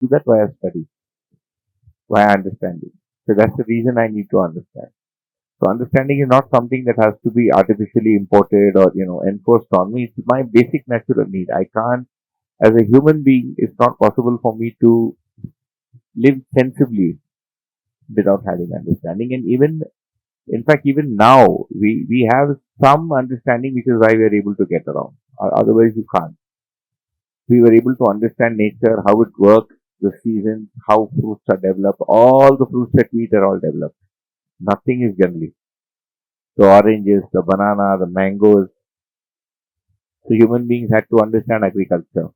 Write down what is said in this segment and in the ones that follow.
do that via study, via understanding. So that's the reason I need to understand. So understanding is not something that has to be artificially imported or enforced on me. It's my basic natural need. I can't, as a human being, it's not possible for me to live sensibly without having understanding. And even, in fact, even now, we have some understanding, which is why we are able to get around. Otherwise, you can't. We were able to understand nature, how it works, the seasons, how fruits are developed. All the fruits that we eat are all developed. Nothing is generally. The oranges, the banana, the mangoes. So human beings had to understand agriculture.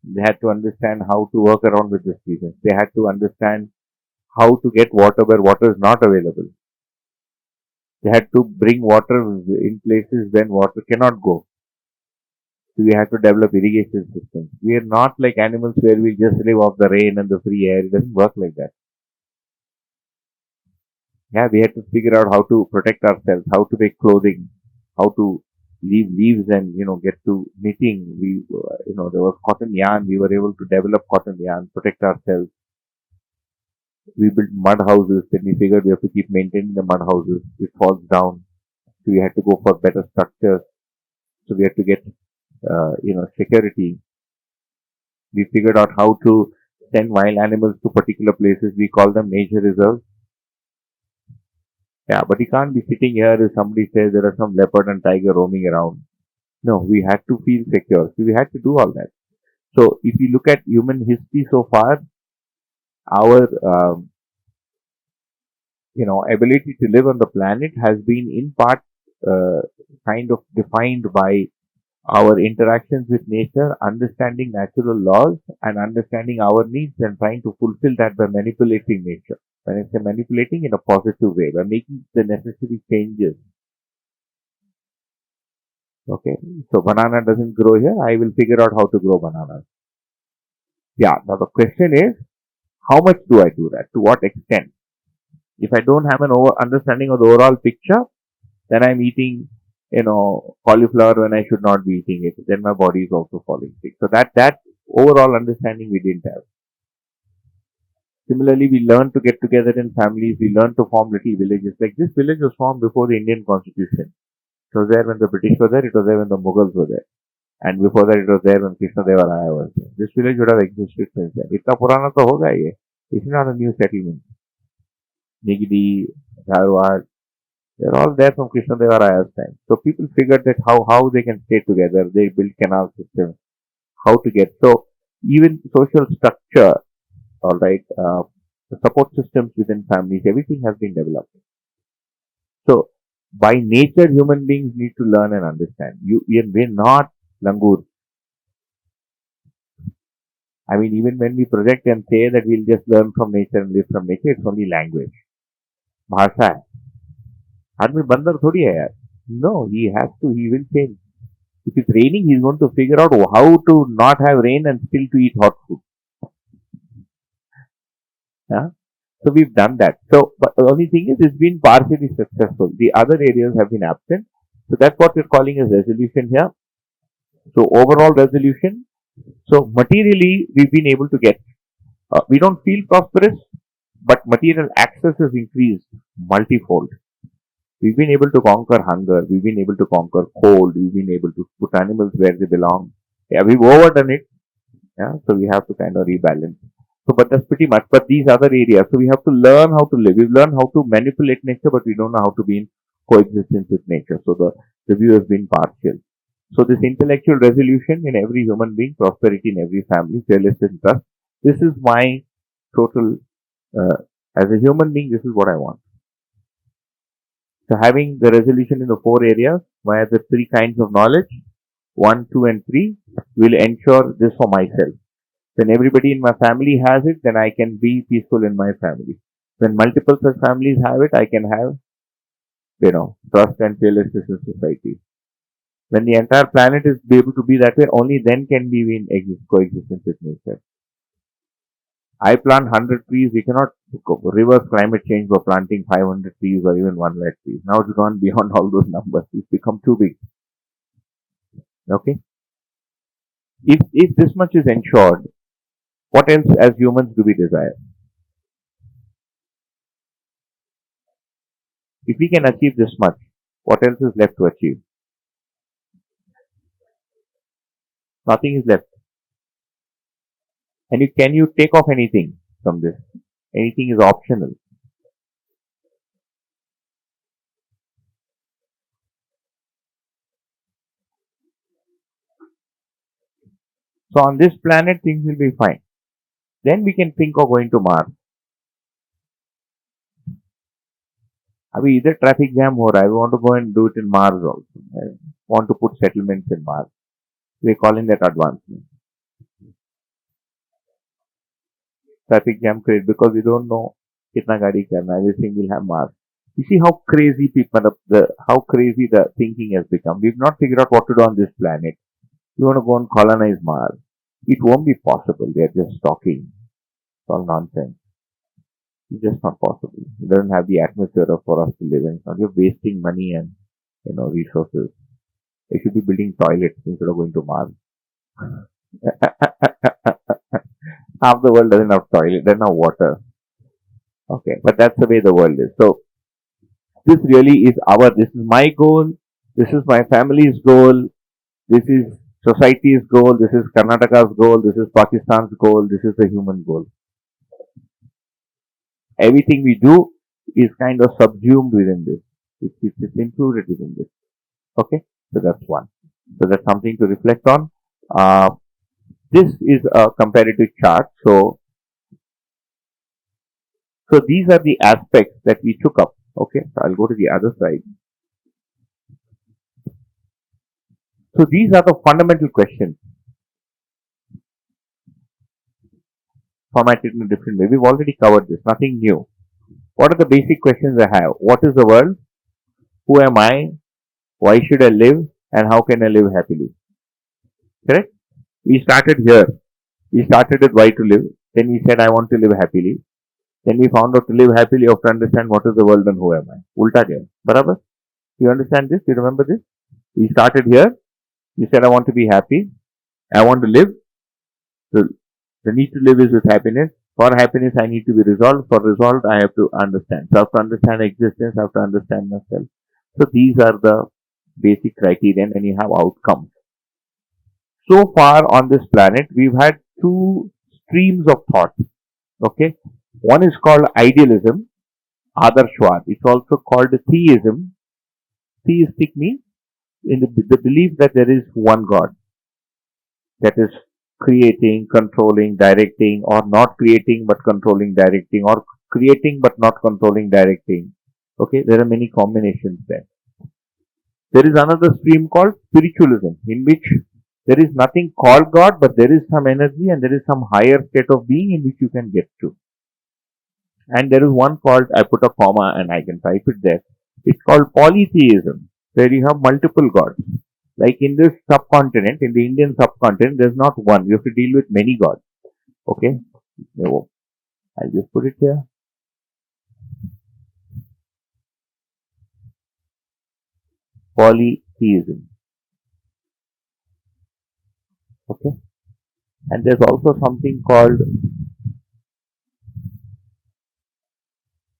They had to understand how to work around with the seasons. They had to understand how to get water where water is not available. They had to bring water in places when water cannot go. So we had to develop irrigation systems. We are not like animals where we just live off the rain and the free air. It doesn't work like that. Yeah, we had to figure out how to protect ourselves, how to make clothing, how to leave leaves and get to knitting. There was cotton yarn. We were able to develop cotton yarn, protect ourselves. We built mud houses. Then we figured we have to keep maintaining the mud houses. It falls down, so we had to go for better structures. So we had to get security. We figured out how to send wild animals to particular places. We call them nature reserves. Yeah, but you can't be sitting here if somebody says there are some leopard and tiger roaming around. No, we had to feel secure. So we had to do all that. So if you look at human history so far, our ability to live on the planet has been in part uh, kind of defined by our interactions with nature, understanding natural laws, and understanding our needs and trying to fulfill that by manipulating nature. When I say manipulating, in a positive way, by making the necessary changes. Okay, so banana doesn't grow here. I will figure out how to grow bananas. Yeah, now the question is, how much do I do that? To what extent? If I don't have an understanding of the overall picture, then I'm eating, cauliflower when I should not be eating it. Then my body is also falling sick. So that overall understanding we didn't have. Similarly, we learn to get together in families. We learn to form little villages. Like this village was formed before the Indian Constitution. It was there when the British were there. It was there when the Mughals were there. And before that, it was there when Krishna Deva Raya was there. This village would have existed since then. इतना पुराना तो होगा ये. It's not a new settlement. Nigdi, Dharwad, they're all there from Krishna Deva Raya's time. So people figured that how they can stay together. They built canal systems. How to get. So even social structure, all right, the support systems within families, everything has been developed. So by nature, human beings need to learn and understand. We're not langur. I mean, even when we project and say that we'll just learn from nature and live from nature, it's only language. भाषा है. आदमी बंदर थोड़ी है यार. No, he will change. If it's raining, he's going to figure out how to not have rain and still to eat hot food. Yeah? So we've done that. So, but the only thing is, it's been partially successful. The other areas have been absent. So that's what we're calling as resolution here. So overall resolution. So materially, we've been able to get. We don't feel prosperous, but material access has increased multifold. We've been able to conquer hunger. We've been able to conquer cold. We've been able to put animals where they belong. Yeah, we've overdone it. Yeah, so we have to kind of rebalance. So, but that's pretty much. But these other areas, so we have to learn how to live. We've learned how to manipulate nature, but we don't know how to be in coexistence with nature. So the view has been partial. So this intellectual resolution in every human being, prosperity in every family, fearlessness and trust. This is my total. As a human being, this is what I want. So having the resolution in the four areas via the three kinds of knowledge, 1, 2, and 3, will ensure this for myself. When everybody in my family has it, then I can be peaceful in my family. When multiple such families have it, I can have, trust and fearlessness in society. When the entire planet is able to be that way, only then can we be in coexistence with nature. I plant 100 trees, we cannot reverse climate change by planting 500 trees or even 1 lakh trees. Now it's gone beyond all those numbers. It's become too big. Okay? If this much is ensured, What else as humans do we desire? If we can achieve this much, what else is left to achieve? Nothing is left. And can you take off anything from this? Anything is optional. So on this planet, things will be fine. Then we can think of going to Mars. अभी इधर traffic jam हो रहा है. We want to go and do it in Mars also. I want to put settlements in Mars. We're calling that advancement. Traffic jam create because we don't know kitna gaadi karna. Everything will have Mars. You see how crazy how crazy the thinking has become. We've not figured out what to do on this planet. We want to go and colonize Mars. It won't be possible. They're just talking. It's all nonsense. It's just not possible. It doesn't have the atmosphere for us to live in. It's not. You're wasting money and resources. They should be building toilets instead of going to Mars. Half the world doesn't have toilet, doesn't have water. Okay, but that's the way the world is. So this really is this is my goal. This is my family's goal. This is society's goal. This is Karnataka's goal. This is Pakistan's goal. This is the human goal. Everything we do is kind of subsumed within this. It's included within this. Okay, so that's one. So that's something to reflect on. This is a comparative chart. So these are the aspects that we took up. Okay, so I'll go to the other side. So these are the fundamental questions. Formatted in a different way. We've already covered this. Nothing new. What are the basic questions I have? What is the world? Who am I? Why should I live? And how can I live happily? Correct? We started here. We started with why to live. Then we said I want to live happily. Then we found out to live happily you have to understand what is the world and who am I. Ulta gaya. Barabar? You understand this? You remember this? We started here. You said I want to be happy. I want to live. So the need to live is with happiness. For happiness, I need to be resolved. For resolved, I have to understand. So I have to understand existence. I have to understand myself. So these are the basic criteria, and you have outcomes. So far on this planet, we've had two streams of thought. Okay, one is called idealism, Adarshwad. It's also called theism. Theistic means in the belief that there is one God that is creating, controlling, directing, or not creating but controlling, directing, or creating but not controlling, directing. Okay, there are many combinations there. There is another stream called spiritualism, in which there is nothing called God, but there is some energy and there is some higher state of being in which you can get to. And there is one called, I put a comma and I can type it there. It's called polytheism, where you have multiple gods. Like in this subcontinent, in the Indian subcontinent, there's not one. You have to deal with many gods. Okay? I'll just put it here. Polytheism. Okay? And there's also something called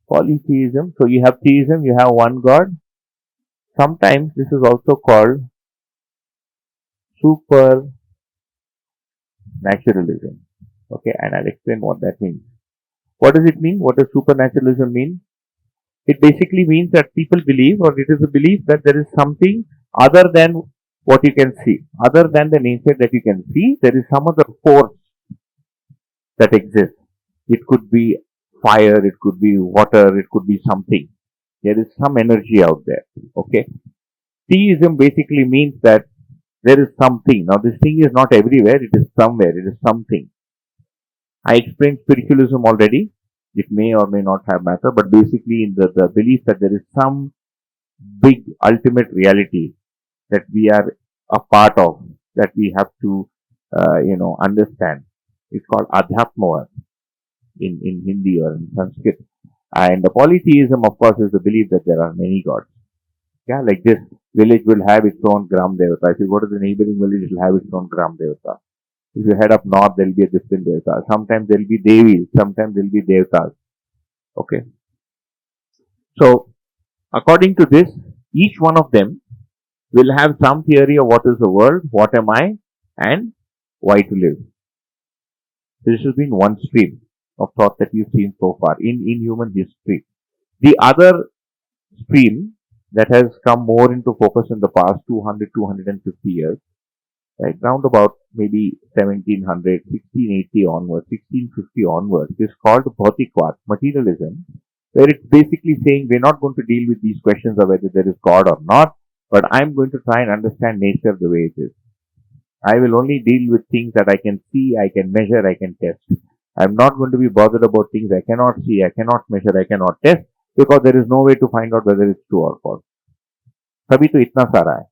polytheism. So you have theism, you have one God. Sometimes this is also called supernaturalism. Okay, and I'll explain what that means. What does it mean? What does supernaturalism mean? It basically means that people believe, or it is a belief that there is something other than what you can see. Other than the nature that you can see, there is some other force that exists. It could be fire, it could be water, it could be something. There is some energy out there. Okay. Theism basically means that there is something. Now, this thing is not everywhere, it is somewhere, it is something. I explained spiritualism already. It may or may not have matter, but basically in the belief that there is some big ultimate reality that we are a part of, that we have to, understand. It's called Adhyatma in Hindi or in Sanskrit. And the polytheism, of course, is the belief that there are many gods. Yeah, like this village will have its own Gram Devata. If you go to the neighboring village, it will have its own Gram Devata. If you head up north, there will be a different devata. Sometimes there will be devis, sometimes there will be devatas. Okay. So, according to this, each one of them will have some theory of what is the world, what am I, and why to live. This has been one stream of thought that we've seen so far in human history. The other stream that has come more into focus in the past 200, 250 years, right, round about maybe 1700, 1680 onwards, 1650 onwards, is called Bhautikvad, materialism, where it's basically saying we're not going to deal with these questions of whether there is God or not, but I'm going to try and understand nature the way it is. I will only deal with things that I can see, I can measure, I can test. I'm not going to be bothered about things I cannot see, I cannot measure, I cannot test, because there is no way to find out whether it's true or false. तभी तो इतना सारा है.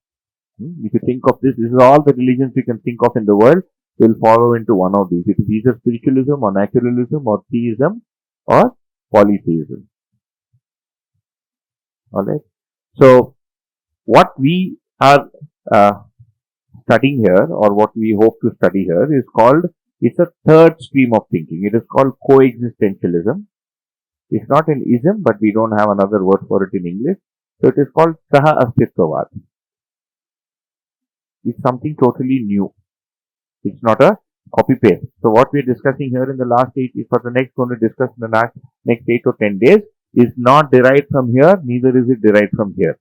If you think of this, this is all the religions you can think of in the world will follow into one of these. It is either spiritualism or naturalism or theism or polytheism. Alright. So, what we are studying here, or what we hope to study here, is called, it's a third stream of thinking. It is called coexistentialism. It's not an ism, but we don't have another word for it in English. So it is called Saha Astitwavad. It's something totally new. It's not a copy paste. So what we are discussing here in the last 8 is for the next going to discuss in the next 8 or 10 days is not derived from here, neither is it derived from here.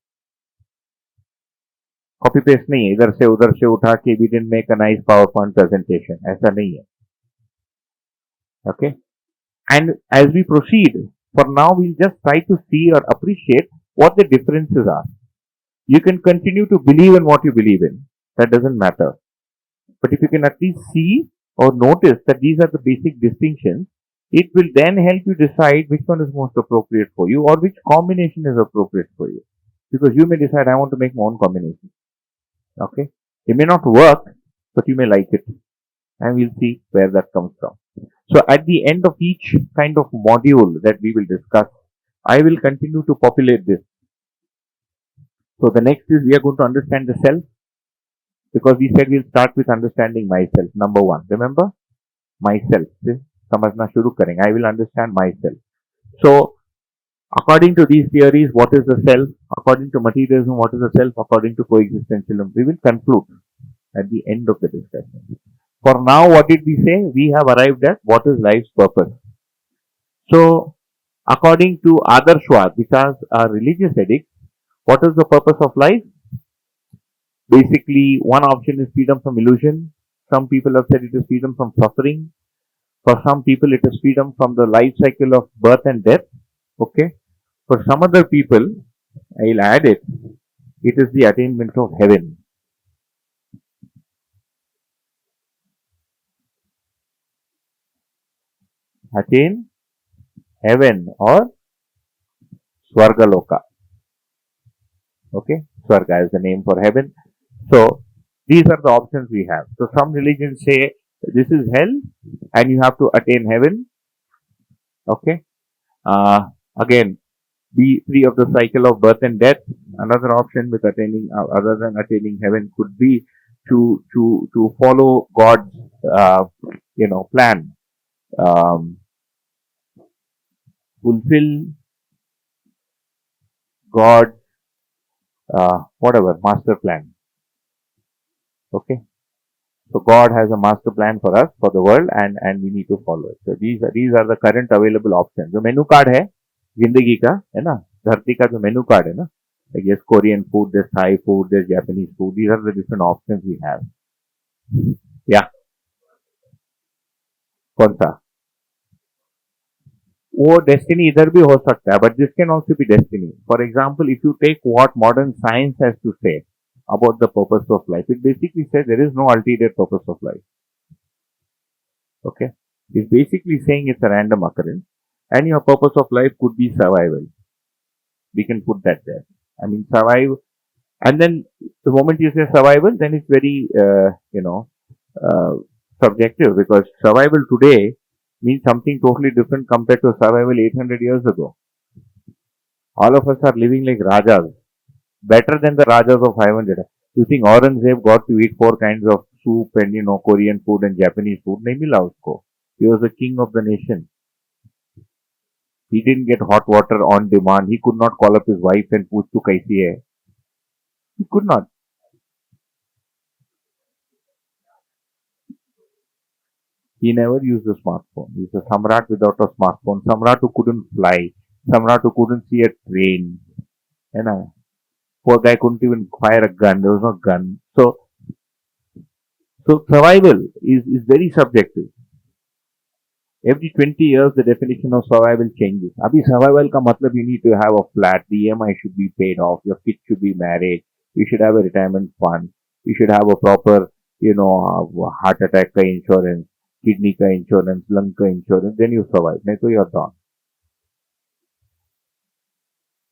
Copy paste नहीं है, इधर से उधर से उठा के we didn't make a nice PowerPoint presentation. ऐसा नहीं है. Okay. And as we proceed, for now we'll just try to see or appreciate what the differences are. You can continue to believe in what you believe in. That doesn't matter. But if you can at least see or notice that these are the basic distinctions, it will then help you decide which one is most appropriate for you or which combination is appropriate for you. Because you may decide, I want to make my own combination. Okay? It may not work, but you may like it. And we'll see where that comes from. So at the end of each kind of module that we will discuss, I will continue to populate this. So the next is we are going to understand the self, because we said we'll start with understanding myself. Number one, remember? Myself. समझना शुरू करेंगे. I will understand myself. So according to these theories, what is the self? According to materialism, what is the self? According to coexistentialism, we will conclude at the end of the discussion. For now, what did we say? We have arrived at what is life's purpose. So, according to Adarshwad, which are religious edicts, what is the purpose of life? Basically, one option is freedom from illusion. Some people have said it is freedom from suffering. For some people, it is freedom from the life cycle of birth and death. Okay. For some other people, I'll add it, it is the attainment of heaven. Attain heaven or Swargaloka. Okay, Swarga is the name for heaven. So, these are the options we have. So, some religions say this is hell and you have to attain heaven. Okay, again, be free of the cycle of birth and death. Another option with attaining, other than attaining heaven, could be to follow God's, plan. Fulfill God's master plan. Okay, so God has a master plan for us, for the world, and we need to follow it. So these are the current available options. जो menu card है जिंदगी का, है ना, धरती का जो menu card है ना, like yes, Korean food, there's Thai food, there's Japanese food. These are the different options we have. Yeah. कौन सा? वो डेस्टिनी इधर भी हो सकता है, but this can also be destiny. For example, if you take what modern science has to say about the purpose of life, it basically says there is no ulterior purpose of life. Okay, it's basically saying it's a random occurrence, and your purpose of life could be survival. We can put that there. I mean, survive, and then the moment you say survival, then it's very subjective, because survival today means something totally different compared to survival 800 years ago. All of us are living like Rajas, better than the Rajas of 500. You think Aurangzeb got to eat 4 kinds of soup and Korean food and Japanese food. नहीं मिला उसको. He was the king of the nation. He didn't get hot water on demand. He could not call up his wife and पूछ तू कैसी है. He could not. He never used a smartphone. He's a samrat without a smartphone. Samrat who couldn't fly. Samrat who couldn't see a train. You know, poor guy couldn't even fire a gun. There was no gun. So survival is very subjective. Every 20 years, the definition of survival changes. Abhi survival ka matlab you need to have a flat, the EMI should be paid off, your kids should be married, you should have a retirement fund, you should have a proper, heart attack ka insurance, kidney ka insurance, lung ka insurance, then you survive. Nahi to you're done.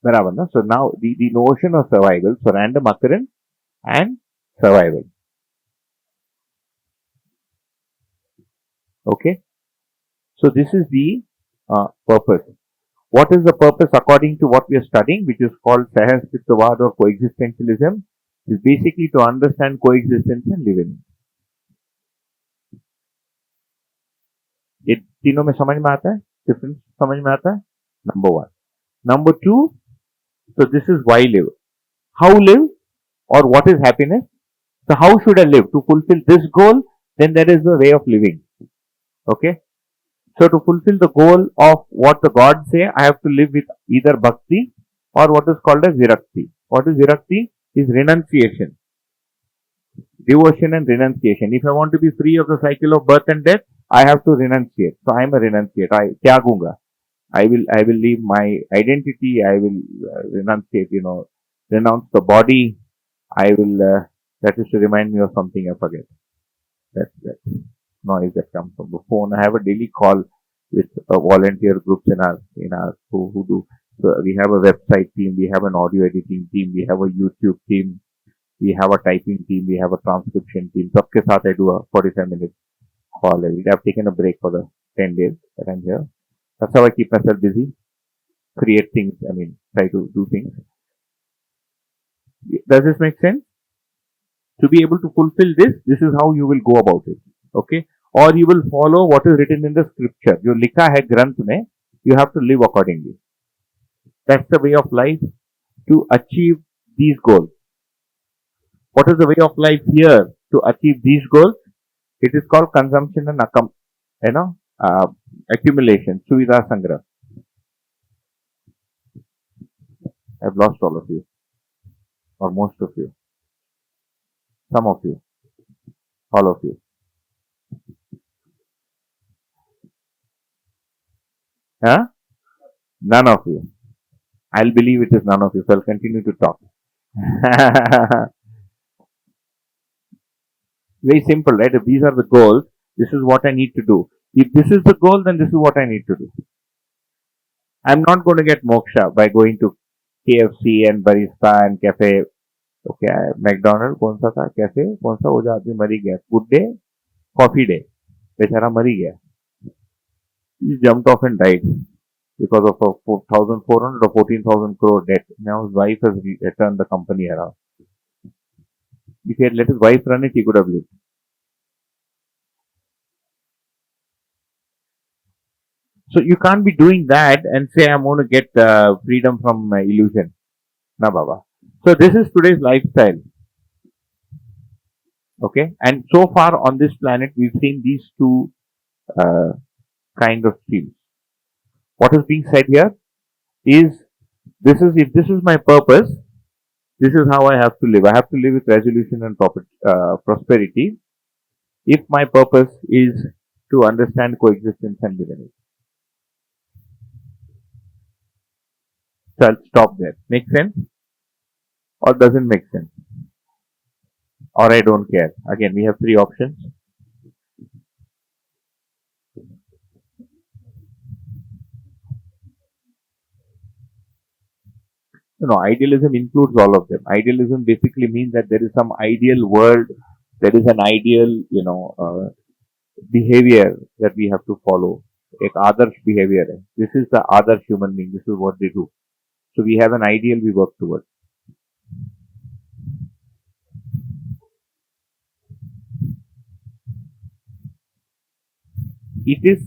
Barabar na? So now the notion of survival, so random occurrence and survival. Okay. So this is the purpose. What is the purpose according to what we are studying, which is called Sahastitwad or coexistentialism? Is basically to understand coexistence and live in it. ये तीनों में समझ में आता है, difference समझ में आता है. Number one. Number two, so this is why live. How live or what is happiness? So how should I live? To fulfill this goal, then there is a way of living. Okay. So to fulfill the goal of what the gods say, I have to live with either bhakti or what is called as virakti. What is virakti? Is renunciation. Devotion and renunciation. If I want to be free of the cycle of birth and death, I have to renunciate. So I am a renunciate. I tyagunga. I will leave my identity. I will renunciate. Renounce the body. I will. That is to remind me of something I forget. That's noise that comes from the phone. I have a daily call with volunteer groups in our who do. So we have a website team, we have an audio editing team, we have a YouTube team, we have a typing team, we have a transcription team. सबके साथ I do a 45-minute call every day. I've taken a break for the 10 days that I'm here. That's how I keep myself busy, create things. Try to do things. Does this make sense? To be able to fulfill this is how you will go about it. Okay, or you will follow what is written in the scripture. जो लिखा है ग्रंथ में, you have to live accordingly. That's the way of life to achieve these goals. What is the way of life here to achieve these goals? It is called consumption and accumulation. Suvidha Sangra. I've lost all of you, or most of you, some of you, all of you. Huh? None of you. I'll believe it is none of you, so I'll continue to talk. Very simple, right? If these are the goals, this is what I need to do. If this is the goal, then this is what I need to do. I'm not going to get moksha by going to KFC and barista and cafe. Okay, McDonald, कौन सा था cafe, कौन सा वो जो आदमी मरी गया, गुड डे, कॉफी डे, बेचारा मरी गया. He jumped off and died because of a 4,400 or 14,000 crore debt. Now his wife has turned the company around. If he had let his wife run it, he could have lived. So you can't be doing that and say, I'm going to get freedom from illusion. Na baba. So this is today's lifestyle. Okay. And so far on this planet, we've seen these two kind of streams. What is being said here is if this is my purpose, this is how I have to live. I have to live with resolution and prosperity. If my purpose is to understand coexistence and live in it. So I'll stop there. Make sense? Or doesn't make sense? Or I don't care. Again, we have three options. Idealism includes all of them. Idealism basically means that there is some ideal world, there is an ideal, behavior that we have to follow. Ek adarsh behavior hai. This is the adarsh human being. This is what they do. So we have an ideal we work towards. It is,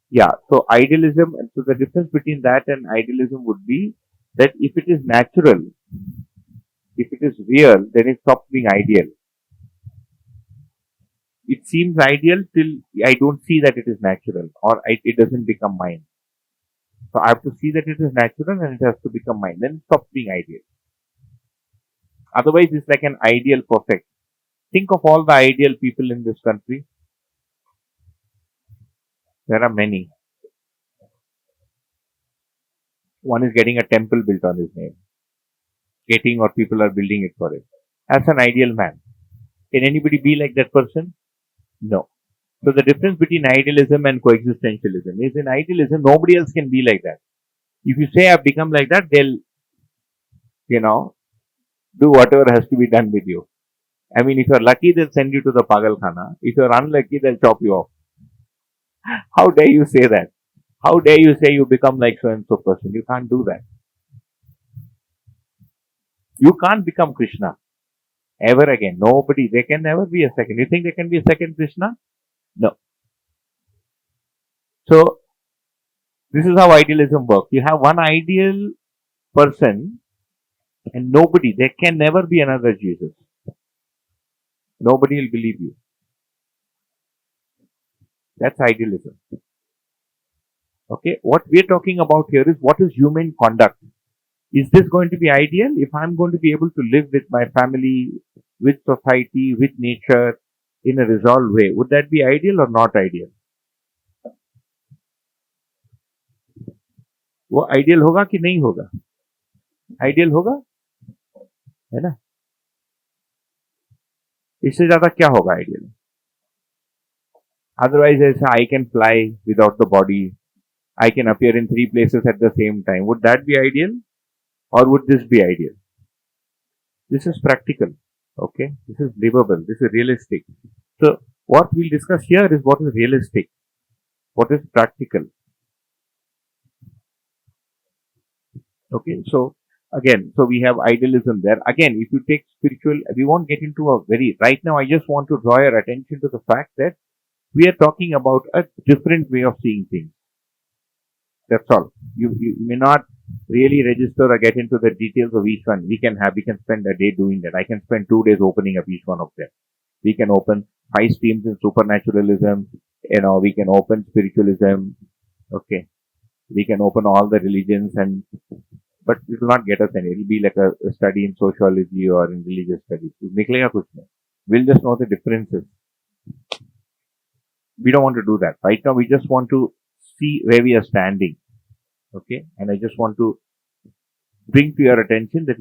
yeah. So idealism, and so the difference between that and idealism would be that if it is natural, if it is real, then it stops being ideal. It seems ideal till I don't see that it is natural, or it doesn't become mine. So I have to see that it is natural and it has to become mine. Then it stops being ideal. Otherwise, it's like an ideal perfect. Think of all the ideal people in this country. There are many. One is getting a temple built on his name. Getting or people are building it for it. As an ideal man. Can anybody be like that person? No. So the difference between idealism and coexistentialism is in idealism, nobody else can be like that. If you say I've become like that, they'll, you know, do whatever has to be done with you. I mean, if you're lucky, they'll send you to the Pagal Khana. If you're unlucky, they'll chop you off. How dare you say that? How dare you say you become like so and so person? You can't do that. You can't become Krishna ever again. Nobody. There can never be a second. You think there can be a second Krishna? No. So this is how idealism works. You have one ideal person and nobody. There can never be another Jesus. Nobody will believe you. That's idealism. Okay. What we're talking about here is what is human conduct. Is this going to be ideal? If I'm going to be able to live with my family, with society, with nature in a resolved way, would that be ideal or not ideal? वो ideal होगा कि नहीं होगा? Ideal होगा, है ना? इससे ज्यादा क्या होगा आइडियल? Otherwise, ऐसा I can fly without the body. I can appear in 3 places at the same time. Would that be ideal? Or would this be ideal? This is practical. Okay. This is livable. This is realistic. So, what we'll discuss here is what is realistic. What is practical. Okay. So, again, so we have idealism there. Again, if you take spiritual, we won't get into a very, right now I just want to draw your attention to the fact that we are talking about a different way of seeing things. That's all. You may not really register or get into the details of each one. We can spend a day doing that. I can spend 2 days opening up each one of them. We can open 5 streams in supernaturalism. We can open spiritualism. Okay. We can open all the religions but it will not get us any. It will be like a study in sociology or in religious studies. We'll just know the differences. We don't want to do that. Right now, we just want to see where we are standing. Okay. And I just want to bring to your attention that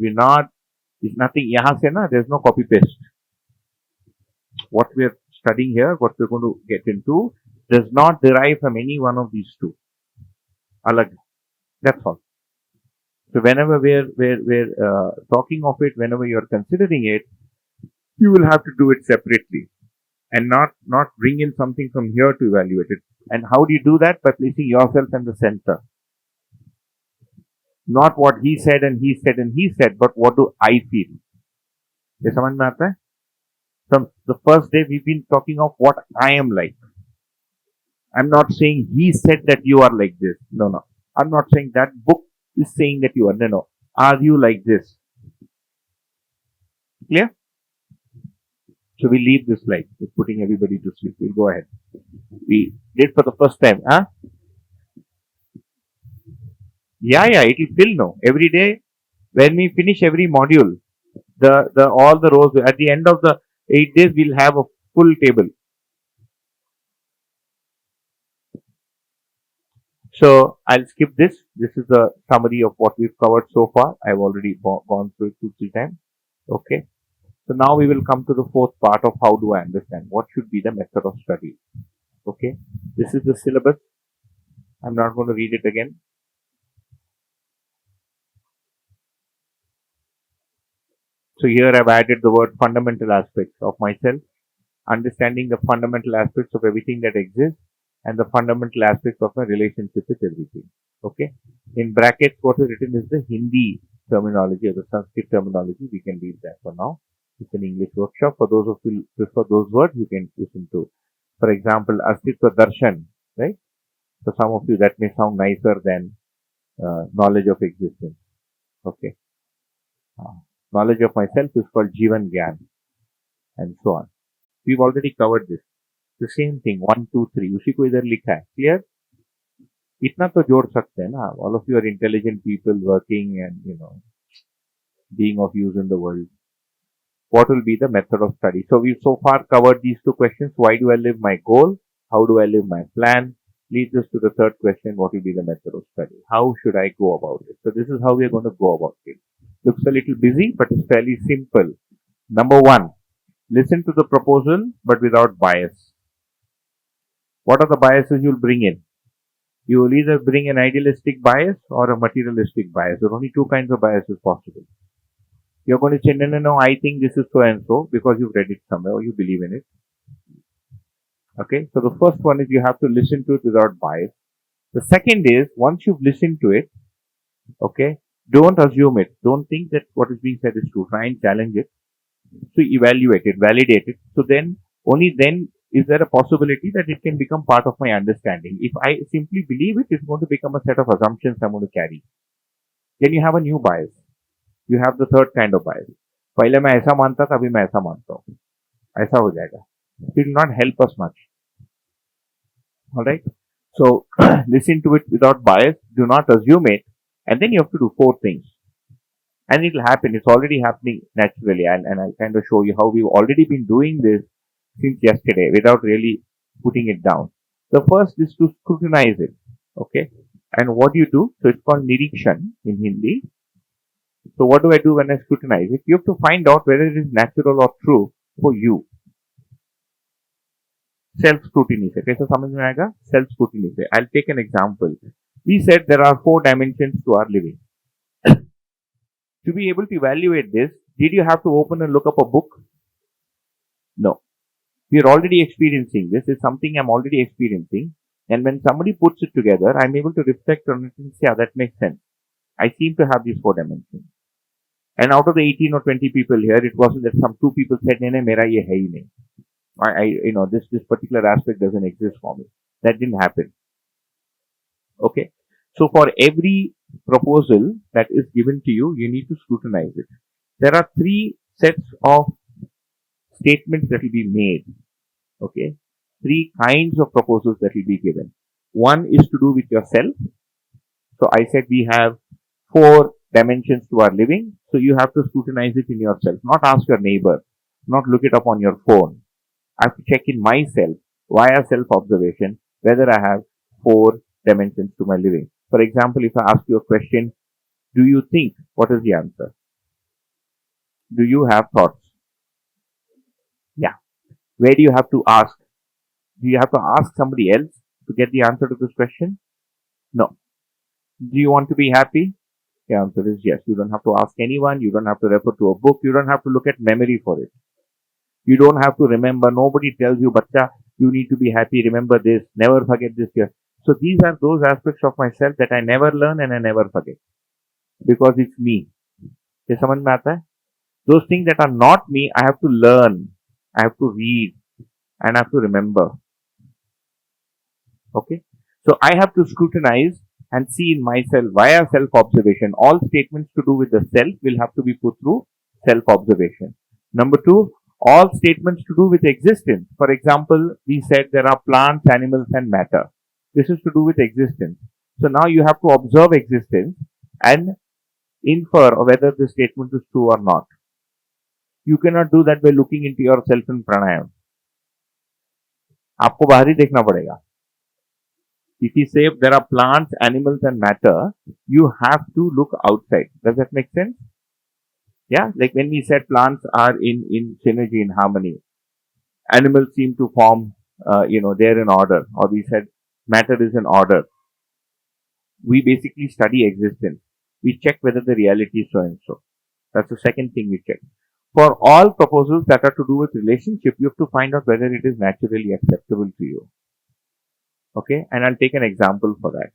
it's nothing, there's no copy paste. What we are studying here, what we're going to get into, does not derive from any one of these two. Alag. That's all. So whenever we're talking of it, whenever you're considering it, you will have to do it separately and not bring in something from here to evaluate it. And how do you do that? By placing yourself in the center. Not what he said and he said and he said, but what do I feel? ये समझ में आता है? From the first day we've been talking of what I am like. I'm not saying he said that you are like this. No. I'm not saying that book is saying that you are. No. Are you like this? Clear? So we leave this slide. We're putting everybody to sleep. We'll go ahead. We did for the first time. Huh? Yeah, it will fill now. Every day, when we finish every module, all the rows, at the end of the 8 days, we'll have a full table. So I'll skip this. This is the summary of what we've covered so far. I've already gone through it 2-3 times. Okay. So now we will come to the fourth part of how do I understand? What should be the method of study? Okay. This is the syllabus. I'm not going to read it again. So here I've added the word fundamental aspects of myself, understanding the fundamental aspects of everything that exists and the fundamental aspects of my relationship with everything. Okay. In brackets, what is written is the Hindi terminology or the Sanskrit terminology. We can leave that for now. It's an English workshop. For those of you who prefer those words, you can listen to For example, Astitva Darshan, right? So some of you, that may sound nicer than knowledge of existence. Okay. Knowledge of myself is called Jivan Gyan, and so on. We've already covered this. The same thing, 1, 2, 3. उसी को इधर लिखा है. Clear? इतना तो जोड़ सकते हैं ना. All of you are intelligent people working and being of use in the world. What will be the method of study? So we've so far covered these two questions. Why do I live my goal? How do I live my plan? Leads us to the third question. What will be the method of study? How should I go about it? So this is how we are going to go about it. Looks a little busy, but it's fairly simple. Number one, listen to the proposal, but without bias. What are the biases you'll bring in? You will either bring an idealistic bias or a materialistic bias. There are only two kinds of biases possible. You're going to say, no, I think this is so and so because you've read it somewhere or you believe in it. Okay, so the first one is you have to listen to it without bias. The second is, once you've listened to it, okay, don't assume it. Don't think that what is being said is true. Try and challenge it. So evaluate it, validate it. So then, only then is there a possibility that it can become part of my understanding. If I simply believe it, it's going to become a set of assumptions I'm going to carry. Then you have a new bias. You have the third kind of bias. पहले मैं ऐसा मानता था, अभी मैं ऐसा मानता हूँ. ऐसा हो जाएगा. It will not help us much. Alright? So, listen to it without bias. Do not assume it. And then you have to do 4 things. And it will happen. It's already happening naturally. And I'll kind of show you how we've already been doing this since yesterday without really putting it down. The first is to scrutinize it. Okay? And what do you do? So, it's called Nirikshan in Hindi. So what do I do when I scrutinize it? You have to find out whether it is natural or true for you. Self-scrutiny से कैसे समझ में आएगा? Self-scrutiny से. I'll take an example. We said there are 4 dimensions to our living. To be able to evaluate this, did you have to open and look up a book? No. We are already experiencing this. It's something I'm already experiencing. And when somebody puts it together, I'm able to reflect on it and say, yeah, that makes sense. I seem to have these 4 dimensions. And out of the 18 or 20 people here, it wasn't that some 2 people said, "Nee, mera ye hai hi nahi. This particular aspect doesn't exist for me." That didn't happen. Okay. So for every proposal that is given to you, you need to scrutinize it. There are 3 sets of statements that will be made. Okay. 3 kinds of proposals that will be given. One is to do with yourself. So I said we have 4 dimensions to our living. So you have to scrutinize it in yourself. Not ask your neighbor. Not look it up on your phone. I have to check in myself via self-observation whether I have 4 dimensions to my living. For example, if I ask you a question, do you think? What is the answer? Do you have thoughts? Yeah. Where do you have to ask? Do you have to ask somebody else to get the answer to this question? No. Do you want to be happy? The answer is yes. You don't have to ask anyone. You don't have to refer to a book. You don't have to look at memory for it. You don't have to remember. Nobody tells you, "Bacha, you need to be happy. Remember this. Never forget this here." So these are those aspects of myself that I never learn and I never forget. Because it's me. ये समझ में आता है? Those things that are not me, I have to learn. I have to read. And I have to remember. Okay? So I have to scrutinize and see in myself via self-observation. All statements to do with the self will have to be put through self-observation. Number 2, all statements to do with existence. For example, we said there are plants, animals, and matter. This is to do with existence. So now you have to observe existence and infer whether the statement is true or not. You cannot do that by looking into yourself in pranayam. आपको बाहर ही देखना पड़ेगा. If you say there are plants, animals, and matter, you have to look outside. Does that make sense? Yeah, like when we said plants are in synergy, in harmony. Animals seem to form, they're in order. Or we said matter is in order. We basically study existence. We check whether the reality is so and so. That's the second thing we check. For all proposals that are to do with relationship, you have to find out whether it is naturally acceptable to you. Okay, and I'll take an example for that.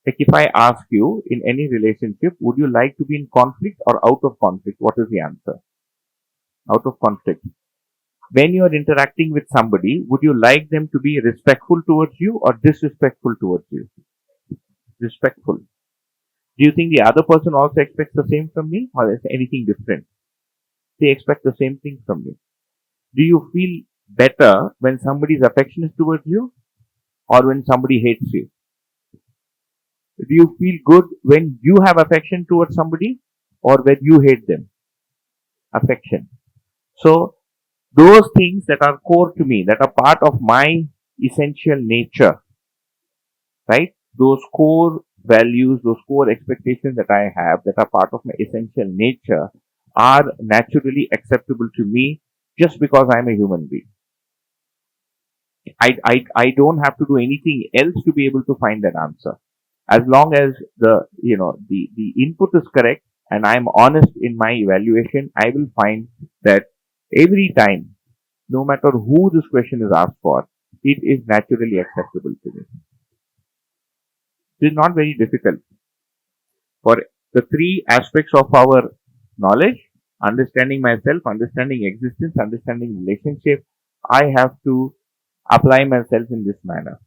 Like if I ask you in any relationship, would you like to be in conflict or out of conflict? What is the answer? Out of conflict. When you are interacting with somebody, would you like them to be respectful towards you or disrespectful towards you? Respectful. Do you think the other person also expects the same from me or is anything different? They expect the same thing from me. Do you feel better when somebody is affectionate towards you or when somebody hates you? Do you feel good when you have affection towards somebody or when you hate them? Affection. So, those things that are core to me, that are part of my essential nature, right? Those core values, those core expectations that I have that are part of my essential nature are naturally acceptable to me just because I'm a human being. I don't have to do anything else to be able to find that answer. As long as the input is correct and I'm honest in my evaluation, I will find that every time, no matter who this question is asked for, it is naturally acceptable to me. It is not very difficult. For the three aspects of our knowledge, understanding myself, understanding existence, understanding relationship, I have to apply myself in this manner.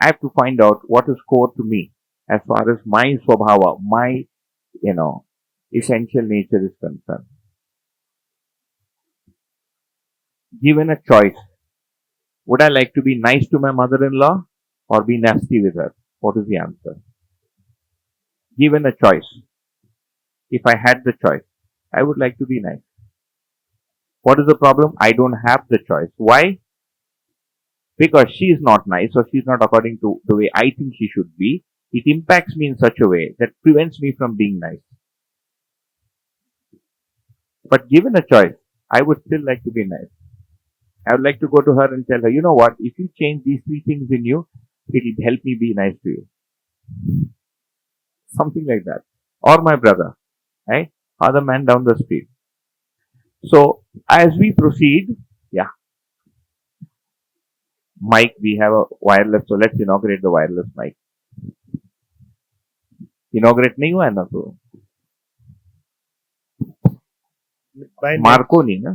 I have to find out what is core to me as far as my swabhava, my, you know, essential nature is concerned. Given a choice, would I like to be nice to my mother-in-law or be nasty with her? What is the answer? Given a choice, if I had the choice, I would like to be nice. What is the problem? I don't have the choice. Why? Because she is not nice or she is not according to the way I think she should be. It impacts me in such a way that prevents me from being nice. But given a choice, I would still like to be nice. I would like to go to her and tell her, you know what, if you change these three things in you, it will help me be nice to you. Something like that. Or my brother, right? Or the man down the street. So as we proceed, yeah, mic, we have a wireless, so let's inaugurate the wireless mic. Inaugurate नहीं हुआ है ना तो Marconi, na?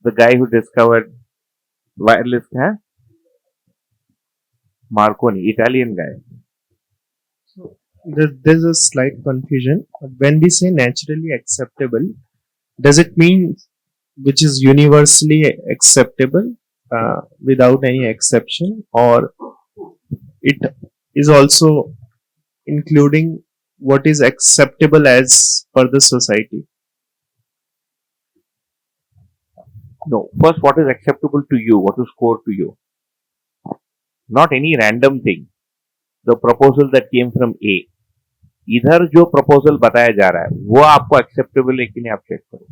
The guy who discovered wireless, है? Marconi, Italian guy. So there's a slight confusion. When we say naturally acceptable, does it mean which is universally acceptable without any exception, or it is also including what is acceptable as per the society? No, first, what is acceptable to you? What is core to you? Not any random thing. The proposal that came from A. इधर जो proposal बताया जा रहा है वो आपको acceptable है कि नहीं आप चेक करो.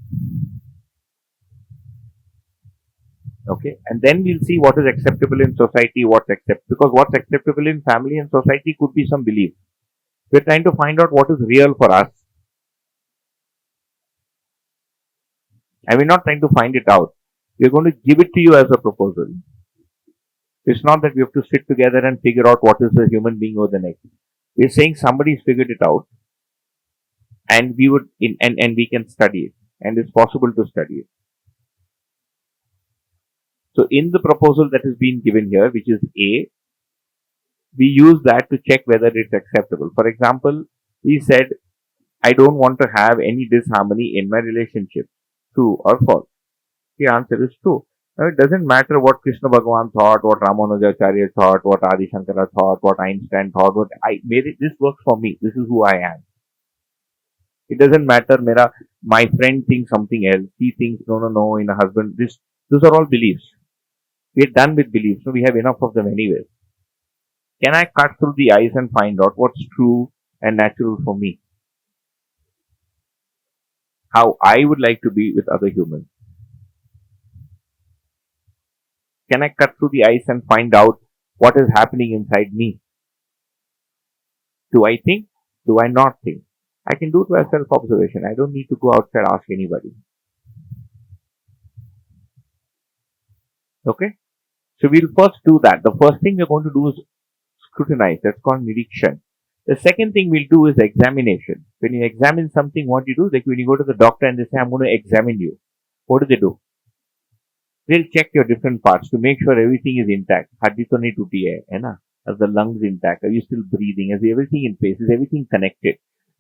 Okay, and then we'll see what is acceptable in society, because what's acceptable in family and society could be some belief. We're trying to find out what is real for us, and we're not trying to find it out. We're going to give it to you as a proposal. It's not that we have to sit together and figure out what is a human being or the next. We're saying somebody's figured it out, and we can study it, and it's possible to study it. So in the proposal that is being given here, which is A, we use that to check whether it's acceptable. For example, we said, I don't want to have any disharmony in my relationship. True or false? The answer is true. Now, it doesn't matter what Krishna Bhagavan thought, what Ramanujacharya thought, what Adi Shankara thought, what Einstein thought, what I made it. This works for me. This is who I am. It doesn't matter. My friend thinks something else. He thinks no. In a husband, those are all beliefs. We're done with beliefs, so we have enough of them anyways. Can I cut through the ice and find out what's true and natural for me? How I would like to be with other humans. Can I cut through the ice and find out what is happening inside me? Do I think? Do I not think? I can do it by self-observation. I don't need to go outside and ask anybody. Okay? So we'll first do that. The first thing we're going to do is scrutinize. That's called nirikshan. The second thing we'll do is examination. When you examine something, what you do, like when you go to the doctor and they say, I'm going to examine you. what do? They'll check your different parts to make sure everything is intact. Haddi to nahi tuti hai na? Are the lungs intact? Are you still breathing? Is everything in place? Is everything connected?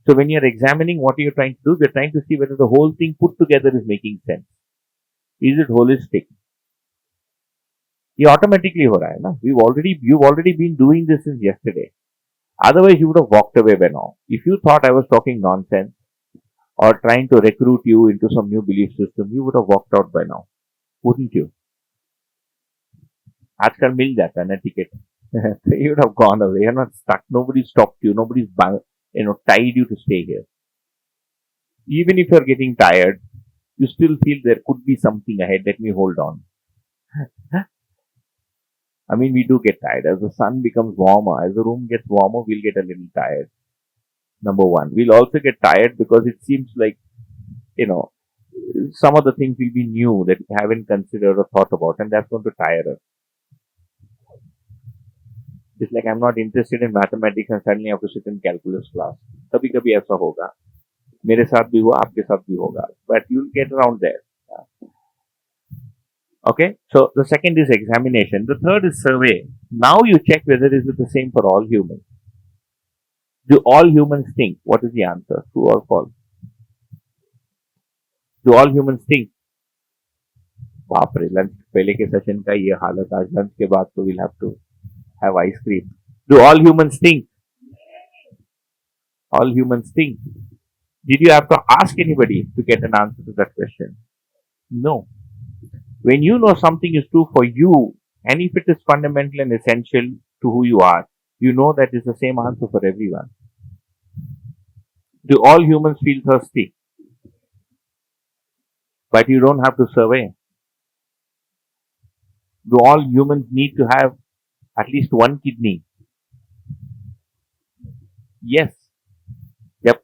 So when you're examining what you're trying to do, you're trying to see whether the whole thing put together is making sense. Is it holistic? ये automatically हो रहा है ना? You've already been doing this since yesterday. Otherwise, you would have walked away by now. If you thought I was talking nonsense or trying to recruit you into some new belief system, you would have walked out by now, wouldn't you? आजकल मिल जाता है ना ticket. So you would have gone away. You're not stuck. Nobody stopped you. Nobody's tied you to stay here. Even if you're getting tired, you still feel there could be something ahead. Let me hold on. I mean, we do get tired. As the sun becomes warmer, as the room gets warmer, we'll get a little tired. Number one. We'll also get tired because it seems like, some of the things will be new that we haven't considered or thought about, and that's going to tire us. It's like I'm not interested in mathematics and suddenly I have to sit in calculus class. कभी कभी ऐसा होगा. मेरे साथ भी हुआ, आपके साथ भी होगा. But you'll get around there. Okay, so the second is examination. The third is survey. Now you check whether is it the same for all humans. Do all humans think? What is the answer? True or false? Do all humans think? बाप रे, lunch पहले के session का ये हालत. आज lunch के बाद तो we'll have to have ice cream. Do all humans think? All humans think. Did you have to ask anybody to get an answer to that question? No. When you know something is true for you, and if it is fundamental and essential to who you are, you know that it's the same answer for everyone. Do all humans feel thirsty? But you don't have to survey. Do all humans need to have at least one kidney? Yes.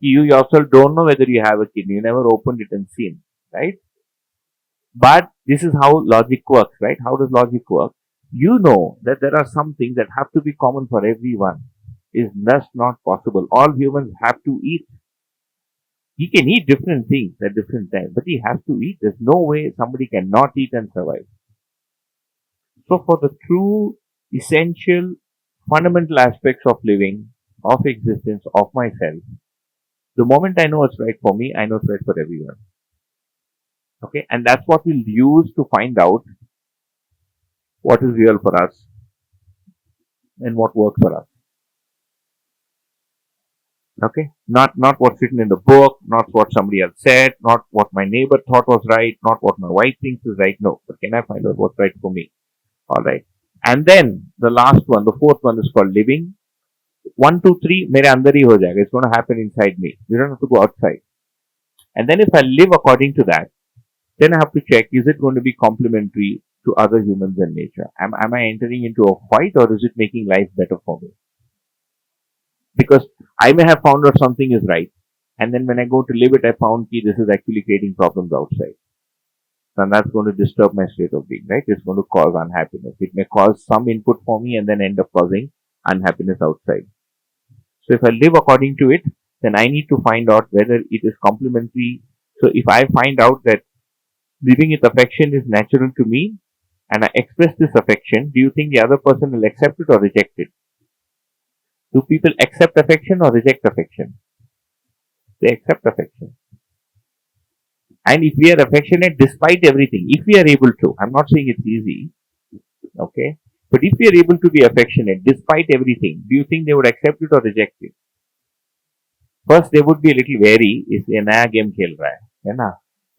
You yourself don't know whether you have a kidney. You never opened it and seen, right? But this is how logic works, right? How does logic work? You know that there are some things that have to be common for everyone. Is just not possible. All humans have to eat. He can eat different things at different times, but he has to eat. There's no way somebody cannot eat and survive. So for the true, essential, fundamental aspects of living, of existence, of myself, the moment I know it's right for me, I know it's right for everyone. Okay, and that's what we'll use to find out what is real for us and what works for us. Okay, not what's written in the book, not what somebody else said, not what my neighbor thought was right, not what my wife thinks is right. No, but can I find out what's right for me? All right, and then the last one, the fourth one is called living. 1, 2, 3, मेरे अंदर ही हो जाएगा. It's going to happen inside me. You don't have to go outside. And then if I live according to that, then I have to check, is it going to be complementary to other humans and nature? Am I entering into a fight, or is it making life better for me? Because I may have found out something is right, and then when I go to live it, I found this is actually creating problems outside. And that's going to disturb my state of being, right? It's going to cause unhappiness. It may cause some input for me and then end up causing unhappiness outside. So if I live according to it, then I need to find out whether it is complementary. So if I find out that living with affection is natural to me, and I express this affection, do you think the other person will accept it or reject it? Do people accept affection or reject affection? They accept affection. And if we are affectionate despite everything, if we are able to, I'm not saying it's easy, okay, but if we are able to be affectionate despite everything, do you think they would accept it or reject it? First, they would be a little wary. Is ये नया game खेल रहा है ना?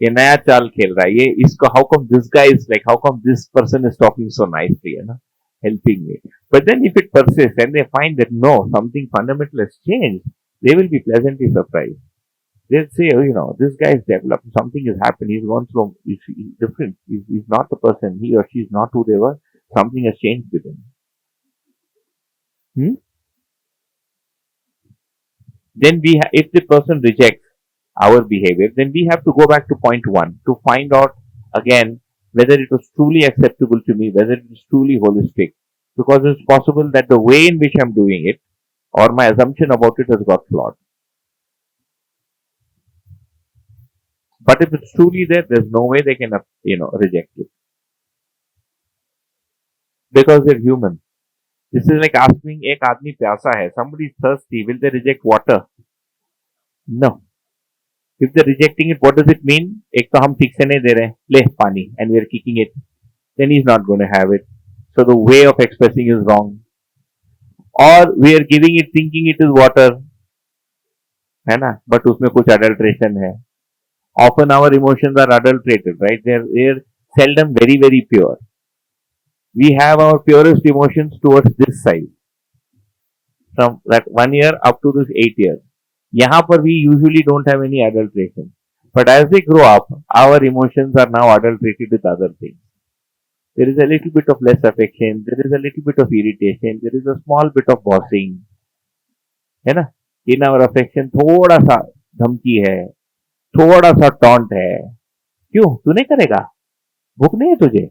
ये नया चाल खेल रहा है. ये इसको, how come this guy is like, how come this person is talking so nicely, है ना, helping me? But then if it persists and they find that no, something fundamental has changed, they will be pleasantly surprised. They'll say, oh, this guy is developed, something has happened, he's gone through, he's different, he's not the person, he or she is not who they were, something has changed with him. Then if the person rejects our behavior, then we have to go back to point 1 to find out again whether it was truly acceptable to me, whether it is truly holistic. Because it's possible that the way in which I'm doing it or my assumption about it has got flawed. But if it's truly there, there's no way they can, reject it because they're human. This is like asking एक आदमी प्यासा है, somebody is thirsty, will they reject water? No. If they're rejecting it, what does it mean? एक तो हम ठीक से नहीं दे रहे हैं, ले पानी, and we're kicking it. Then he's not going to have it. So the way of expressing is wrong. Or we are giving it thinking it is water, है ना? But उसमें कुछ adulteration है. Often our emotions are adulterated, right? They're seldom very, very pure. We have our purest emotions towards this side. From that 1 year up to this 8 years. यहाँ पर we usually don't have any adulteration. But as they grow up, our emotions are now adulterated with other things. There is a little bit of less affection, there is a little bit of irritation, there is a small bit of bossing. है ना? In our affection थोड़ा सा धमकी है, थोड़ा सा taunt है. क्यों? तू नहीं करेगा? भूख नहीं है तुझे?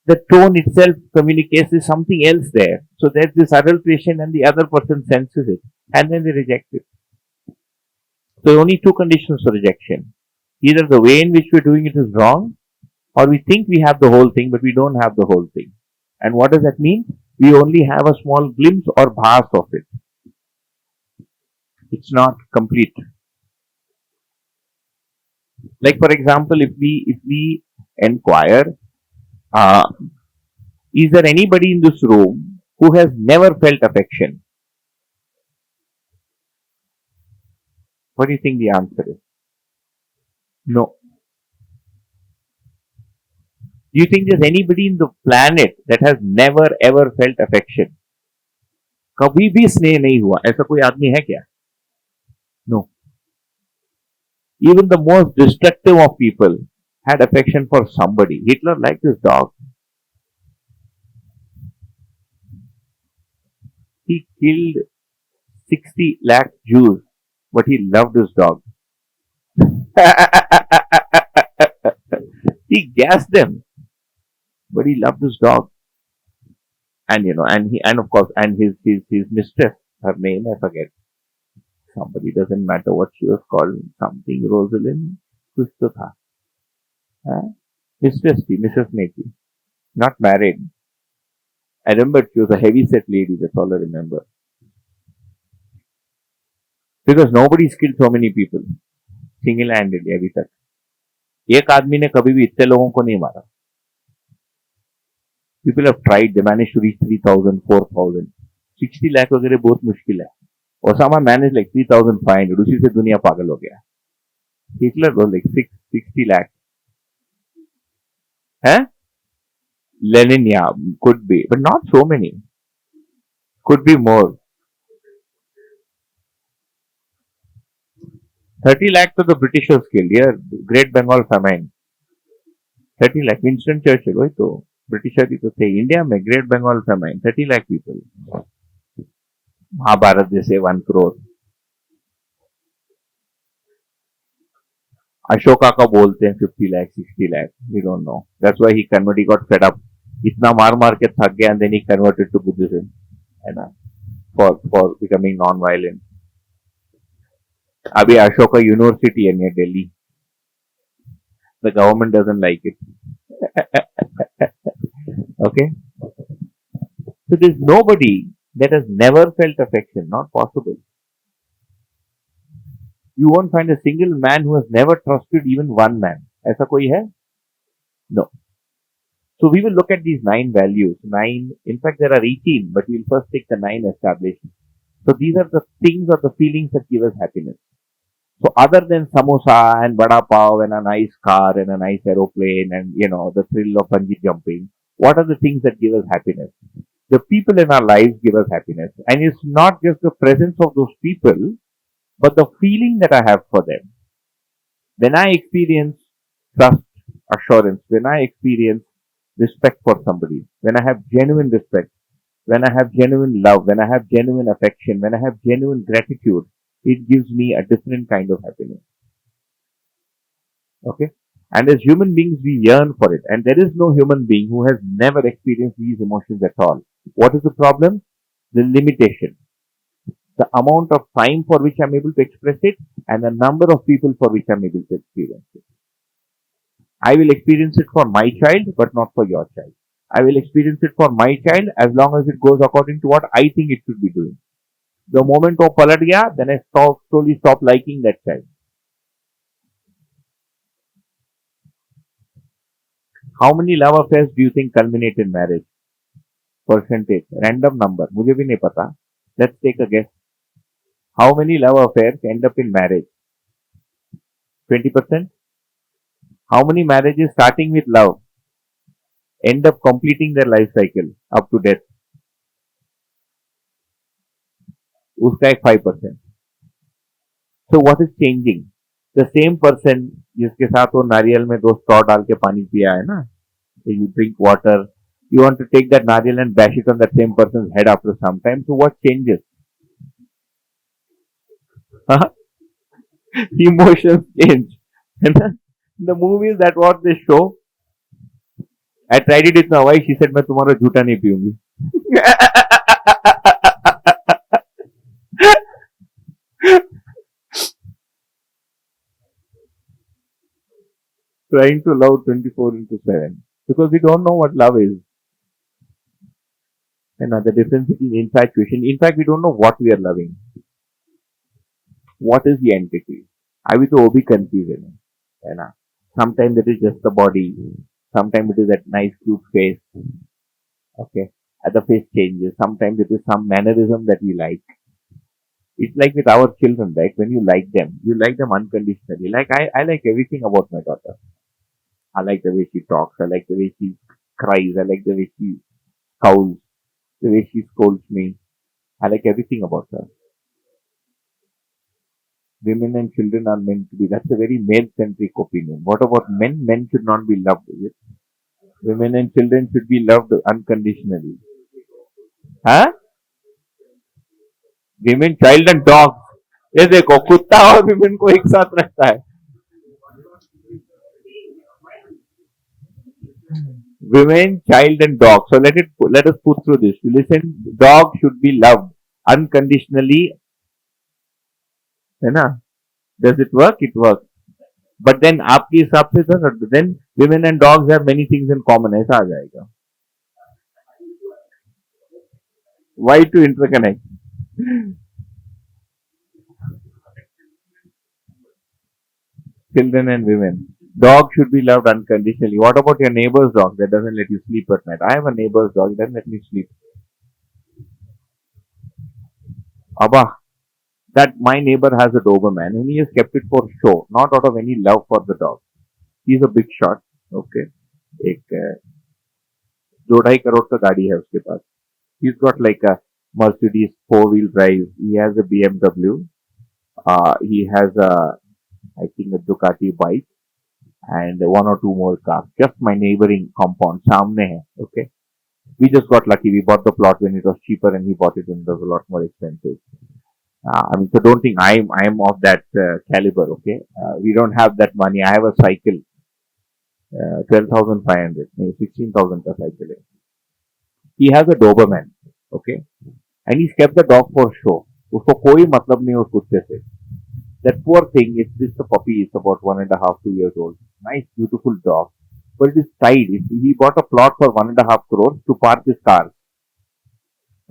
The tone itself communicates is something else there. So there's this adulteration and the other person senses it and then they reject it. So only two conditions for rejection. Either the way in which we're doing it is wrong, or we think we have the whole thing, but we don't have the whole thing. And what does that mean? We only have a small glimpse or bhas of it. It's not complete. Like for example, if we inquire, is there anybody in this room who has never felt affection? What do you think the answer is? No. Do you think there's anybody in the planet that has never ever felt affection? कभी भी स्नेह नहीं हुआ ऐसा कोई आदमी है क्या? No. Even the most destructive of people had affection for somebody. Hitler liked his dog. He killed 60 lakh Jews, but he loved his dog. He gassed them, but he loved his dog. And and of course, and his mistress, her name I forget. Somebody, doesn't matter what she was called, something Rosalind, कुछ तो था. Mistress थी, Mrs. Macy, not married. I remember she was a heavy set lady. That's all I remember. Because nobody's killed so many people single-handedly अभी तक. एक आदमी ने कभी भी इतने लोगों को नहीं मारा. People have tried. They managed to reach 3,000, 4,000. 60 lakh वगैरह बहुत मुश्किल है. Osama managed like 3,500. उसी से दुनिया पागल हो गया. Hitler was like 60 lakh. Huh? Lenin, yeah, could be, but not so many. Could be more. 30 lakh to the Britishers killed. Yeah, Great Bengal famine. 30 lakh. Winston Churchill, वही तो britisher ही तो थे. इंडिया में great Bengal famine. 30 lakh people. Mahabharat जैसे 1 crore. Ashoka का बोलते हैं 50 lakh, 60 lakh. We don't know. That's why he converted. He got fed up. इतना मार मार के थक गया and then he converted to Buddhism, है ना, for becoming non-violent. अभी अशोका यूनिवर्सिटी है near Delhi. The government doesn't like it. Okay. So there's nobody that has never felt affection. Not possible. You won't find a single man who has never trusted even one man. ऐसा कोई है? No. So we will look at these 9 values. 9, in fact there are 18, but we'll first take the 9 established. So these are the things or the feelings that give us happiness. So other than samosa and vada pav and a nice car and a nice aeroplane and the thrill of bungee jumping, what are the things that give us happiness? The people in our lives give us happiness. And it's not just the presence of those people, but the feeling that I have for them. When I experience trust, assurance, when I experience respect for somebody, when I have genuine respect, when I have genuine love, when I have genuine affection, when I have genuine gratitude, it gives me a different kind of happiness. Okay? And as human beings, we yearn for it. And there is no human being who has never experienced these emotions at all. What is the problem? The limitation. The amount of time for which I'm able to express it and the number of people for which I'm able to experience it. I will experience it for my child, but not for your child. I will experience it for my child as long as it goes according to what I think it should be doing. The moment वो पलट गया, then I slowly stop liking that child. How many love affairs do you think culminate in marriage? Percentage, random number. मुझे भी नहीं पता. Let's take a guess. How many love affairs end up in marriage? 20%? How many marriages starting with love end up completing their life cycle up to death? उसका एक 5%. So what is changing? The same person जिसके साथ वो नारियल में 2 straw डाल के पानी पिया है ना, you drink water, you want to take that नारियल and bash it on that same person's head after some time. So what changes? Huh? Emotions change. The movies that what they show, I tried it with my wife. She said मैं तुम्हारा झूठा नहीं पीऊंगी. Trying to love 24/7 because we don't know what love is. And the difference between infatuation. In fact, we don't know what we are loving. What is the entity? I will तो वो भी confusion है ना. Sometimes it is just the body. Sometimes it is that nice cute face. Okay, the face changes. Sometimes it is some mannerism that we like. It's like with our children, right? When you like them unconditionally. Like I like everything about my daughter. I like the way she talks. I like the way she cries. I like the way she scowls. The way she scolds me. I like everything about her. Women and children are meant to be. That's a very male-centric opinion. What about men? Men should not be loved, is it? Women and children should be loved unconditionally. Huh? Women, child and dogs. ये देखो कुत्ता और women को एक साथ रखता है. Women, child and dog. So let us put through this. Listen, dog should be loved unconditionally. है ना? Does it work? It works. But then आपके हिसाब से तो then women and dogs have many things in common. ऐसा आ जाएगा. Why to interconnect? Children and women. Dog should be loved unconditionally. What about your neighbor's dog that doesn't let you sleep at night? I have a neighbor's dog, it doesn't let me sleep. Abba, that my neighbor has a Doberman and he has kept it for show, not out of any love for the dog. He's a big shot. Okay. एक 2.5 crore का गाड़ी है उसके पास. He's got like a Mercedes 4-wheel drive. He has a BMW. He has I think a Ducati bike and 1 or 2 more cars. Just my neighboring compound. सामने है. Okay. We just got lucky. We bought the plot when it was cheaper and he bought it when it was a lot more expensive. I mean, so don't think I'm of that caliber. Okay. We don't have that money. I have a cycle. 12,500. 16,000 का cycle है. He has a Doberman. Okay. And he's kept the dog for show. उसको कोई मतलब नहीं उस कुत्ते से. That poor thing, it's just a puppy, it's about 1.5, 2 years old. Nice, beautiful dog. But it is tied. He bought a plot for 1.5 crores to park his car.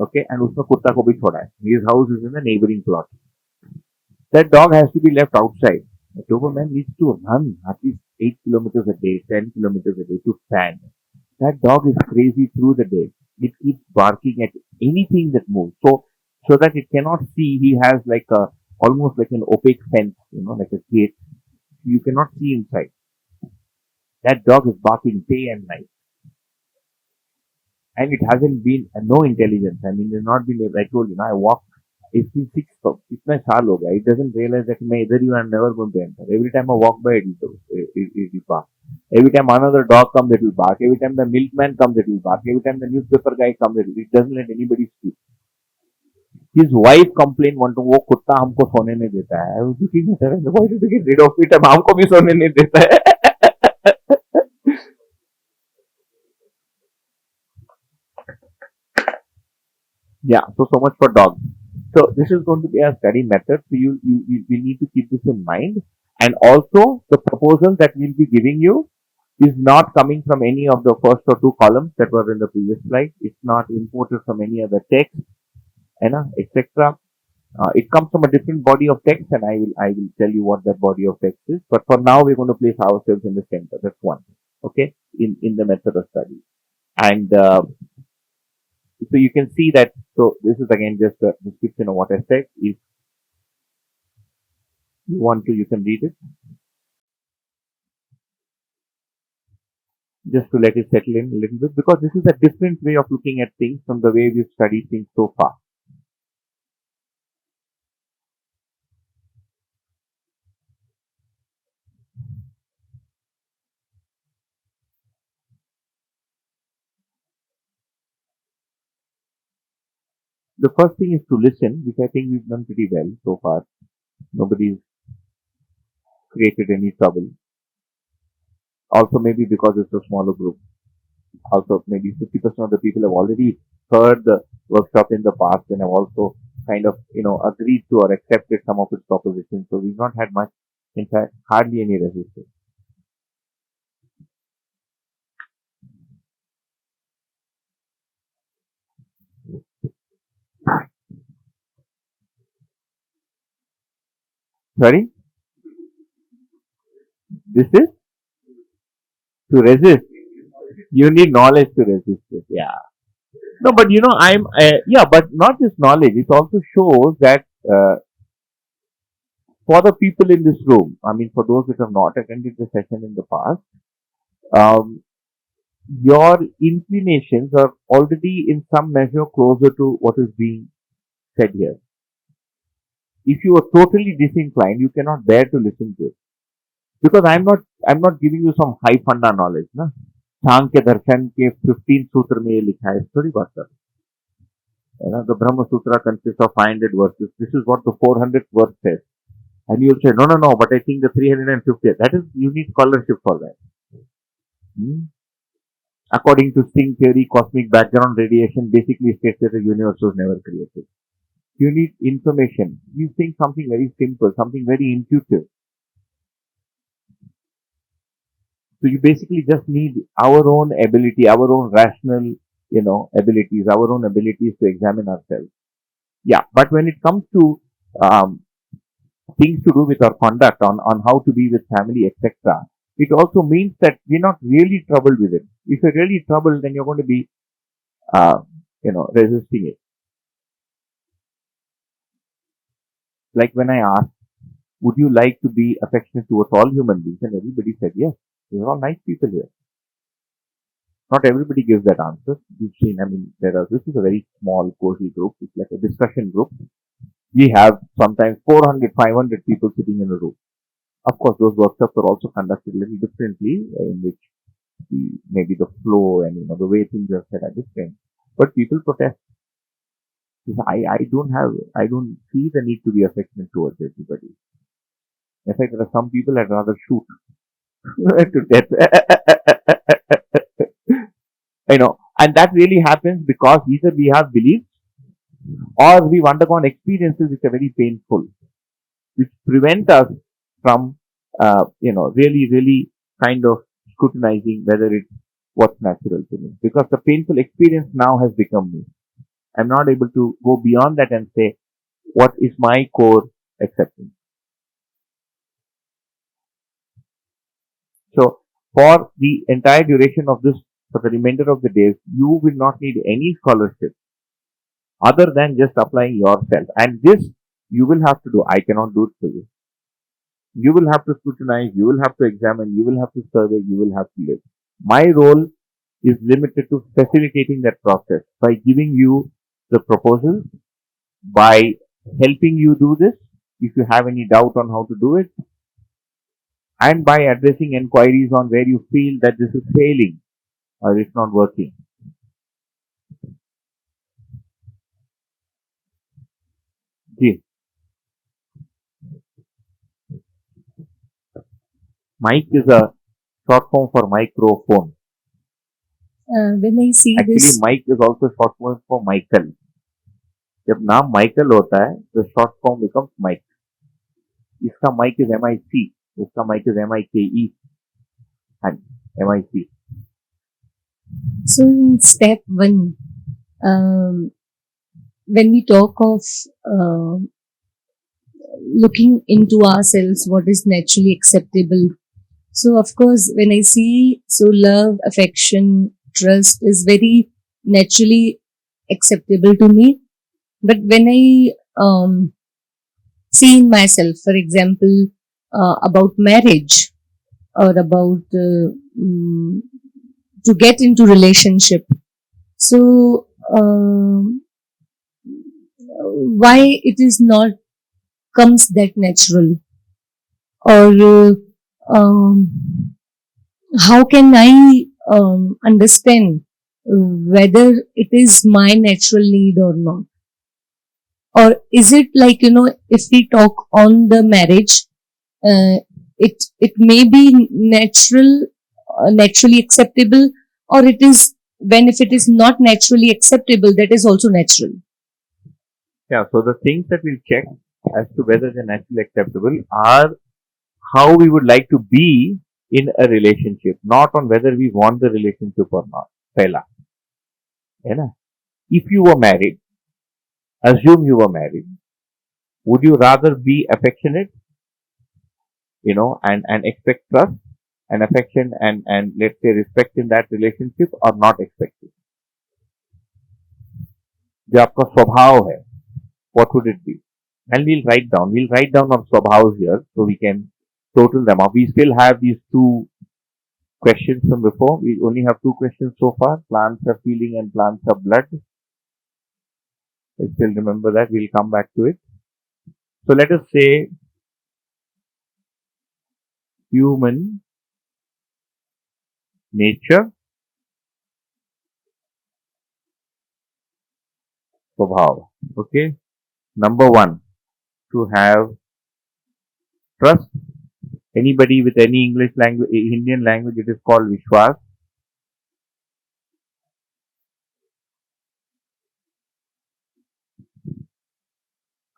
Okay, and उसने कुत्ता को भी छोड़ा है. His house is in the neighboring plot. That dog has to be left outside. The Doberman needs to run at least 8 kilometers a day, 10 kilometers a day to fan. That dog is crazy through the day. It keeps barking at anything that moves. So that it cannot see, he has like almost like an opaque fence, like a gate. You cannot see inside. That dog is barking day and night. And it hasn't been no intelligence. I mean, it's not been, I told you, I walk, it's been 6, itna saal ho gaya. It doesn't realize that मैं इधर ही I'm never going to enter. Every time I walk by, it will bark. Every time another dog comes, it will bark. Every time the milkman comes, it will bark. Every time the newspaper guy comes, it doesn't let anybody sleep. His wife complained one time, वो कुत्ता हमको सोने नहीं देता है. Why did you get rid of it? अब हमको भी सोने नहीं देता है. Yeah, so much for dogs. So this is going to be a study method. So we need to keep this in mind. And also the proposal that we'll be giving you, is not coming from any of the first or two columns that were in the previous slide. It's not imported from any other text, etc. It comes from a different body of text, and I will tell you what that body of text is. But for now, we're going to place ourselves in the center. That's one. Okay, in the method of study, and so you can see that. So this is again just a description of what I said. If you want to, you can read it just to let it settle in a little bit, because this is a different way of looking at things from the way we've studied things so far. The first thing is to listen, which I think we've done pretty well so far. Nobody's created any trouble. Also, maybe because it's a smaller group. Also, maybe 50% of the people have already heard the workshop in the past and have also kind of, agreed to or accepted some of its propositions. So we've not had much, in fact, hardly any resistance. Sorry? This is to resist. You need knowledge to resist it. Yeah. No, but but not just knowledge. It also shows that for the people in this room, I mean, for those that have not attended the session in the past, um, your inclinations are already in some measure closer to what is being said here. If you are totally disinclined, you cannot bear to listen to it. Because I'm not giving you some high funda knowledge, na? सांख्य दर्शन के 15 सूत्र में ये लिखा है, थोड़ी बात कर. The Brahma Sutra consists of 500 verses. This is what the 400th verse says. And you'll say, no, but I think the 350th, that is, you need scholarship for that. According to string theory, cosmic background radiation basically states that the universe was never created. You need information. You think something very simple, something very intuitive. So you basically just need our own ability, our own rational, abilities, our own abilities to examine ourselves. Yeah, but when it comes to things to do with our conduct, on how to be with family, etc., it also means that we're not really troubled with it. If you're really troubled, then you're going to be, resisting it. Like when I asked, would you like to be affectionate towards all human beings? And everybody said yes. They're all nice people here. Not everybody gives that answer. You've seen, this is a very small, cozy group. It's like a discussion group. We have sometimes 400, 500 people sitting in a room. Of course, those workshops are also conducted a little differently, in which maybe the flow and the way things are said are different. But people protest. I don't see the need to be affectionate towards everybody. In fact, there are some people I'd rather shoot to death. And that really happens because either we have beliefs or we've undergone experiences which are very painful, which prevent us from, really, really kind of scrutinizing whether it's what's natural to me. Because the painful experience now has become me. I'm not able to go beyond that and say, what is my core acceptance? So, for the entire duration of this, for the remainder of the days, you will not need any scholarship other than just applying yourself. And this you will have to do. I cannot do it for you. You will have to scrutinize, you will have to examine, you will have to survey, you will have to live. My role is limited to facilitating that process by giving you the proposals, by helping you do this if you have any doubt on how to do it, and by addressing inquiries on where you feel that this is failing or it's not working. See, mic is a short form for microphone. When I see Actually, this, Mike is also short form for Michael. जब नाम Michael होता है तो short form becomes Mike. इसका Mike is MIC, उसका Mike is MIKE. MIC. So in step one, when we talk of looking into ourselves, what is naturally acceptable. So of course, when I see, so love, affection, trust is very naturally acceptable to me. But when I see in myself, for example, about marriage or about to get into relationship, so why it is not comes that natural, or how can I understand whether it is my natural need or not? Or is it like, if we talk on the marriage, it may be natural, naturally acceptable, or it is when if it is not naturally acceptable, that is also natural. Yeah, so the things that we'll check as to whether they're naturally acceptable are how we would like to be in a relationship, not on whether we want the relationship or not. Pehla. है ना? If you were married, assume you were married, would you rather be affectionate, and expect trust and affection and let's say respect in that relationship or not expect it? जो आपका स्वभाव है, what would it be? And we'll write down our swabhavs here so we can total them up. We still have these two questions from before. We only have two questions so far. Plants are feeling and plants are blood. I still remember that. We'll come back to it. So let us say human nature, swabhav. Okay. Number one, to have trust. Anybody with any English language, Indian language, it is called Vishwas.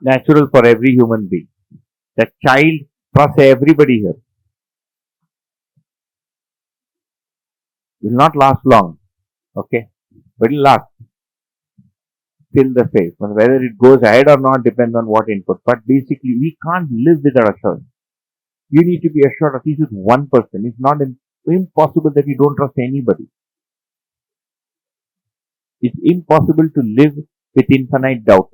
Natural for every human being. That child trusts everybody here. Will not last long. Okay. But it will last till the phase. Whether it goes ahead or not depends on what input. But basically, we can't live without assurance. You need to be assured at least with one person. It's not impossible that you don't trust anybody. It's impossible to live with infinite doubt.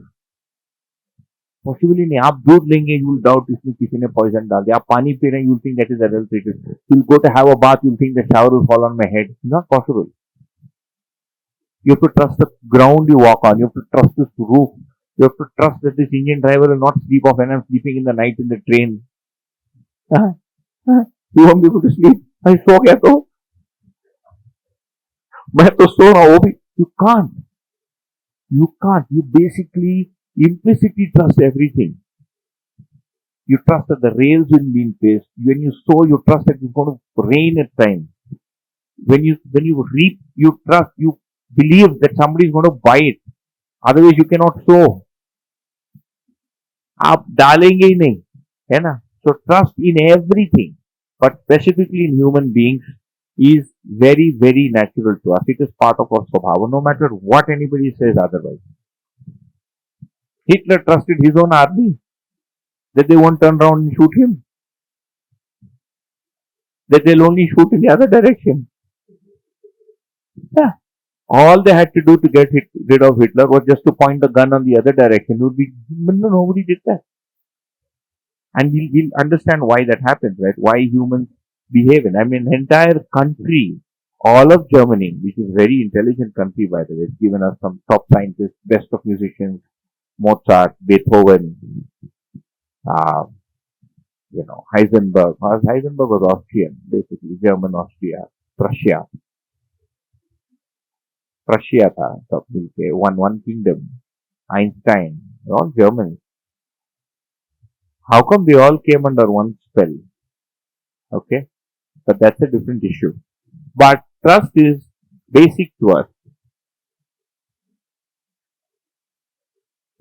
Possibly नहीं आप दूध लेंगे you will doubt इसमें किसी ने poison डाल दिया आप पानी पी रहे हैं you think that is adulterated you will go to have a bath you think the shower will fall on my head not possible you have to trust the ground you walk on you have to trust this roof you have to trust that this Indian driver will not sleep off when I'm sleeping in the night in the train you won't be able to sleep I सो गया तो मैं तो सो रहा हूँ भी you can't you basically implicitly trust everything. You trust that the rails will be in place. When you sow, you trust that it's going to rain at times. When you reap, you trust, you believe that somebody is going to buy it. Otherwise, you cannot sow. आप डालेंगे ही नहीं, है ना? So trust in everything, but specifically in human beings, is very, very natural to us. It is part of our swabhava, no matter what anybody says otherwise. Hitler trusted his own army that they won't turn around and shoot him, that they'll only shoot in the other direction. Yeah. All they had to do to get rid of Hitler was just to point the gun on the other direction. Nobody did that. And we'll understand why that happens, right? Why humans behave. I mean, an entire country, all of Germany, which is a very intelligent country, by the way, it's given us some top scientists, best of musicians, Mozart, Beethoven, Heisenberg. Heisenberg was Austrian, basically, German Austria, Prussia. Prussia था सब मिलके one kingdom. Einstein, all Germans. How come they all came under one spell? Okay, but that's a different issue. But trust is basic to us.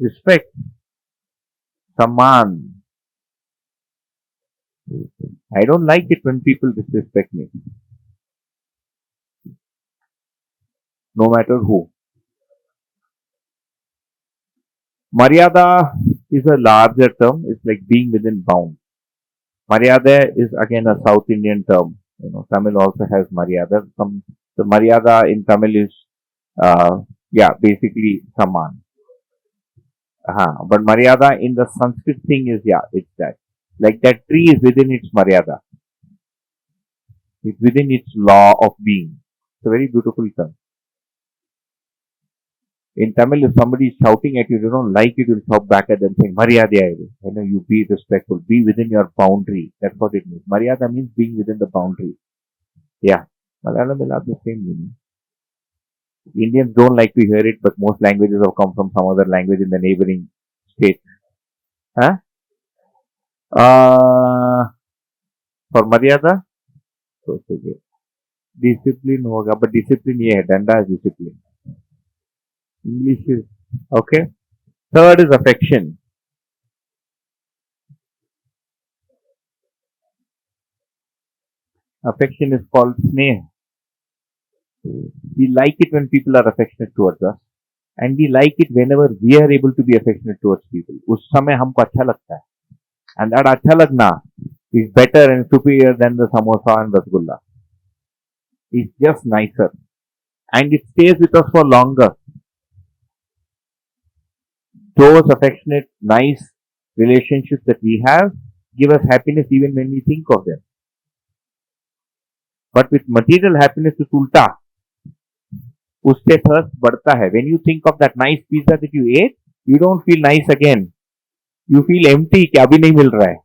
Respect, Saman. I don't like it when people disrespect me. no matter who. Maryada is a larger term. It's like being within bounds. Maryada is again a South Indian term. Tamil also has Maryada. The Maryada in Tamil is, basically Saman. But Maryada in the Sanskrit thing is, it's that. Like that tree is within its Maryada. It's within its law of being. It's a very beautiful term. In Tamil, if somebody is shouting at you, you don't like it, you'll shout back at them saying, Maryada. You be respectful, be within your boundary. That's what it means. Maryada means being within the boundary. Yeah. Malayalam will have the same meaning. Indians don't like to hear it, but most languages have come from some other language in the neighboring state. Huh? For Maryada, so discipline hoga, but discipline ye hai, danda is discipline. English is okay. Third is affection. Affection is called sneh. We like it when people are affectionate towards us, and we like it whenever we are able to be affectionate towards people. उस समय हमको अच्छा लगता है, and that अच्छा लगना is better and superior than the samosa and rasgulla. It's just nicer, and it stays with us for longer. Those affectionate, nice relationships that we have give us happiness even when we think of them. But with material happiness, it's ulta. उससे thirst बढ़ता है. When you think of that nice pizza that you ate, you don't feel nice again. You feel empty कि अभी नहीं मिल रहा है.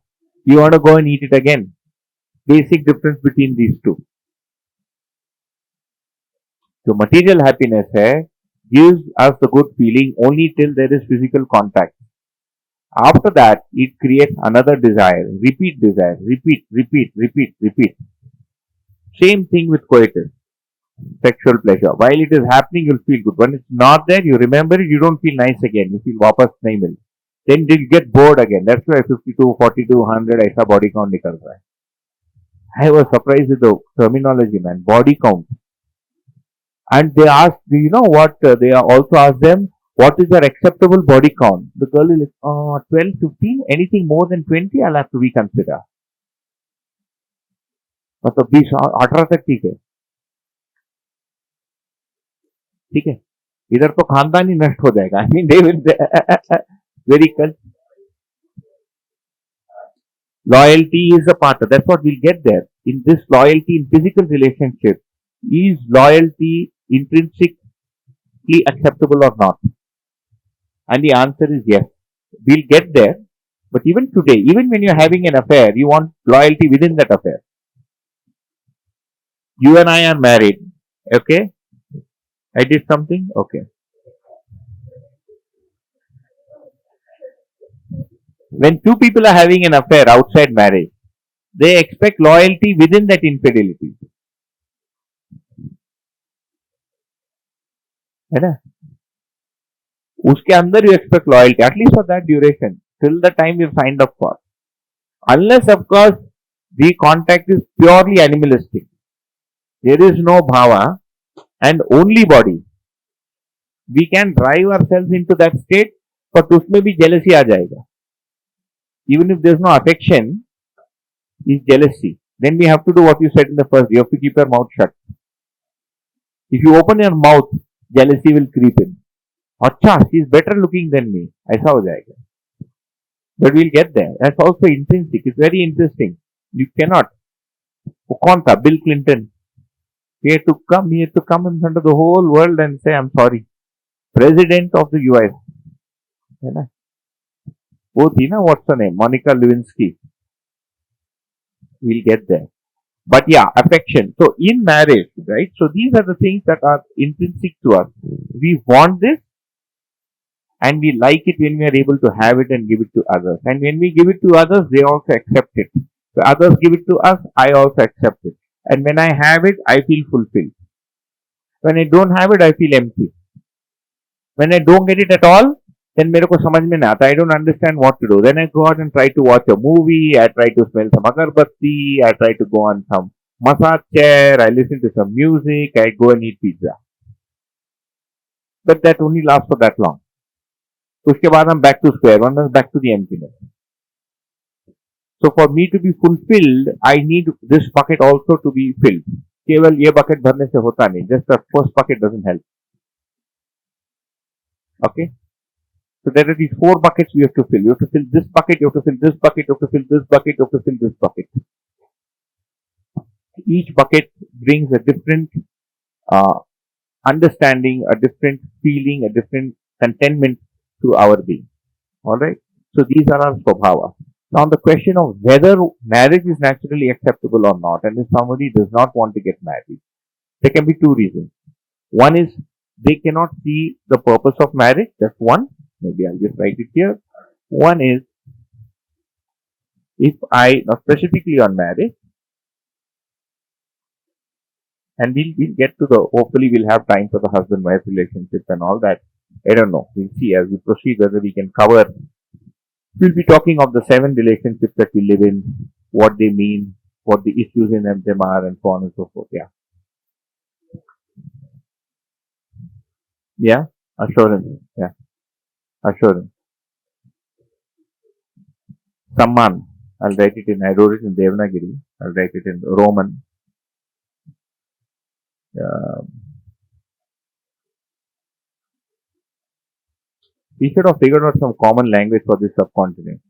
You want to go and eat it again. Basic difference between these two. So material happiness gives us the good feeling only till there is physical contact. After that, it creates another desire. Repeat desire. Repeat. Same thing with coitus. Sexual pleasure. While it is happening, you'll feel good. When it's not there, you remember it, you don't feel nice again. You feel wapas nahi mil. Then you get bored again. That's why 52, 42, 100 aisa body count nikal raha hai. I was surprised with the terminology, man. Body count. And they asked, do you know what? They also asked them, what is your acceptable body count? The girl is like, 12, 15, anything more than 20, I'll have to reconsider. मतलब 20, 18 तक ठीक है. ठीक है, इधर तो खानदान ही नष्ट हो जाएगा. I mean, they will very loyalty is a part of that's what we'll get there. In this loyalty in physical relationship, is loyalty intrinsically acceptable or not? And the answer is yes. We'll get there. But even today, even when you're having an affair, you want loyalty within that affair. You and I are married. Okay? I did something? Okay. When two people are having an affair outside marriage, they expect loyalty within that infidelity. है ना? उसके अंदर you expect loyalty, at least for that duration, till the time you signed up for. Unless, of course, the contact is purely animalistic. There is no bhava and only body. We can drive ourselves into that state, but उसमें भी jealousy आ जाएगा. Even if there is no affection, is jealousy. Then we have to do what you said in the first. You have to keep your mouth shut. If you open your mouth, jealousy will creep in. अच्छा, she is better looking than me. ऐसा हो जाएगा. But we'll get there. That's also intrinsic. It's very interesting. You cannot. वो कौन था? Bill Clinton. He had to come in front of the whole world and say, I'm sorry. President of the US. है ना? वो थी ना, what's her name? Monica Lewinsky. We'll get there. But yeah, affection. So in marriage, right? So these are the things that are intrinsic to us. We want this and we like it when we are able to have it and give it to others. And when we give it to others, they also accept it. So others give it to us, I also accept it. And when I have it, I feel fulfilled. When I don't have it, I feel empty. When I don't get it at all, then मेरे को समझ में नहीं आता. I don't understand what to do. Then I go out and try to watch a movie. I try to smell some agarbatti. I try to go on some massage chair. I listen to some music. I go and eat pizza. but that only lasts for that long. उसके बाद हम back to square one and back to the emptiness. So for me to be fulfilled, I need this bucket also to be filled. केवल ये bucket भरने से होता नहीं. Just the first bucket doesn't help. Okay. So there are these 4 buckets we have to fill. You have to fill this bucket, you have to fill this bucket, you have to fill this bucket, you have to fill this bucket. Each bucket brings a different understanding, a different feeling, a different contentment to our being. Alright? So these are our swabhava. Now the question of whether marriage is naturally acceptable or not, and if somebody does not want to get married, there can be 2 reasons. One is they cannot see the purpose of marriage. That's one. Maybe I'll just write it here. One is if I, now specifically on marriage, and we'll get to the, hopefully we'll have time for the husband-wife relationship and all that. I don't know. We'll see as we proceed whether we can cover. We'll be talking of the 7 relationships that we live in, what they mean, what the issues in them are, and so on and so forth. Yeah. Yeah. Assurance. Yeah. Assurance. Samman. I'll write it in, I wrote it in Devanagiri. I'll write it in Roman. We should have figured out some common language for this subcontinent.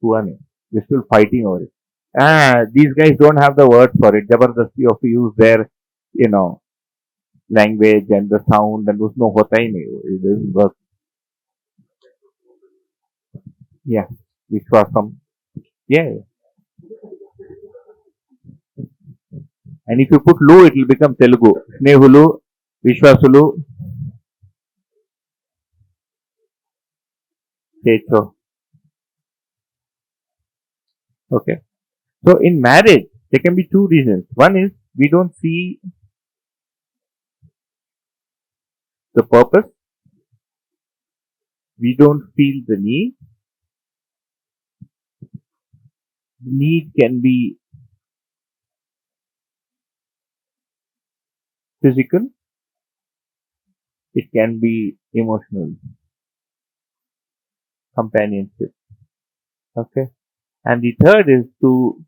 We're still fighting over it. These guys don't have the words for it. Jabardasti you have to use their, language and the sound and usno hota hi nahi. It doesn't work. Yeah. Vishwasam. Yeah. And if you put Lu, it will become Telugu. Snehulu, Vishwasulu. So. Okay. So in marriage, there can be 2 reasons. One is we don't see the purpose. We don't feel the need. Need can be physical. It can be emotional. Companionship. Okay. And the third is to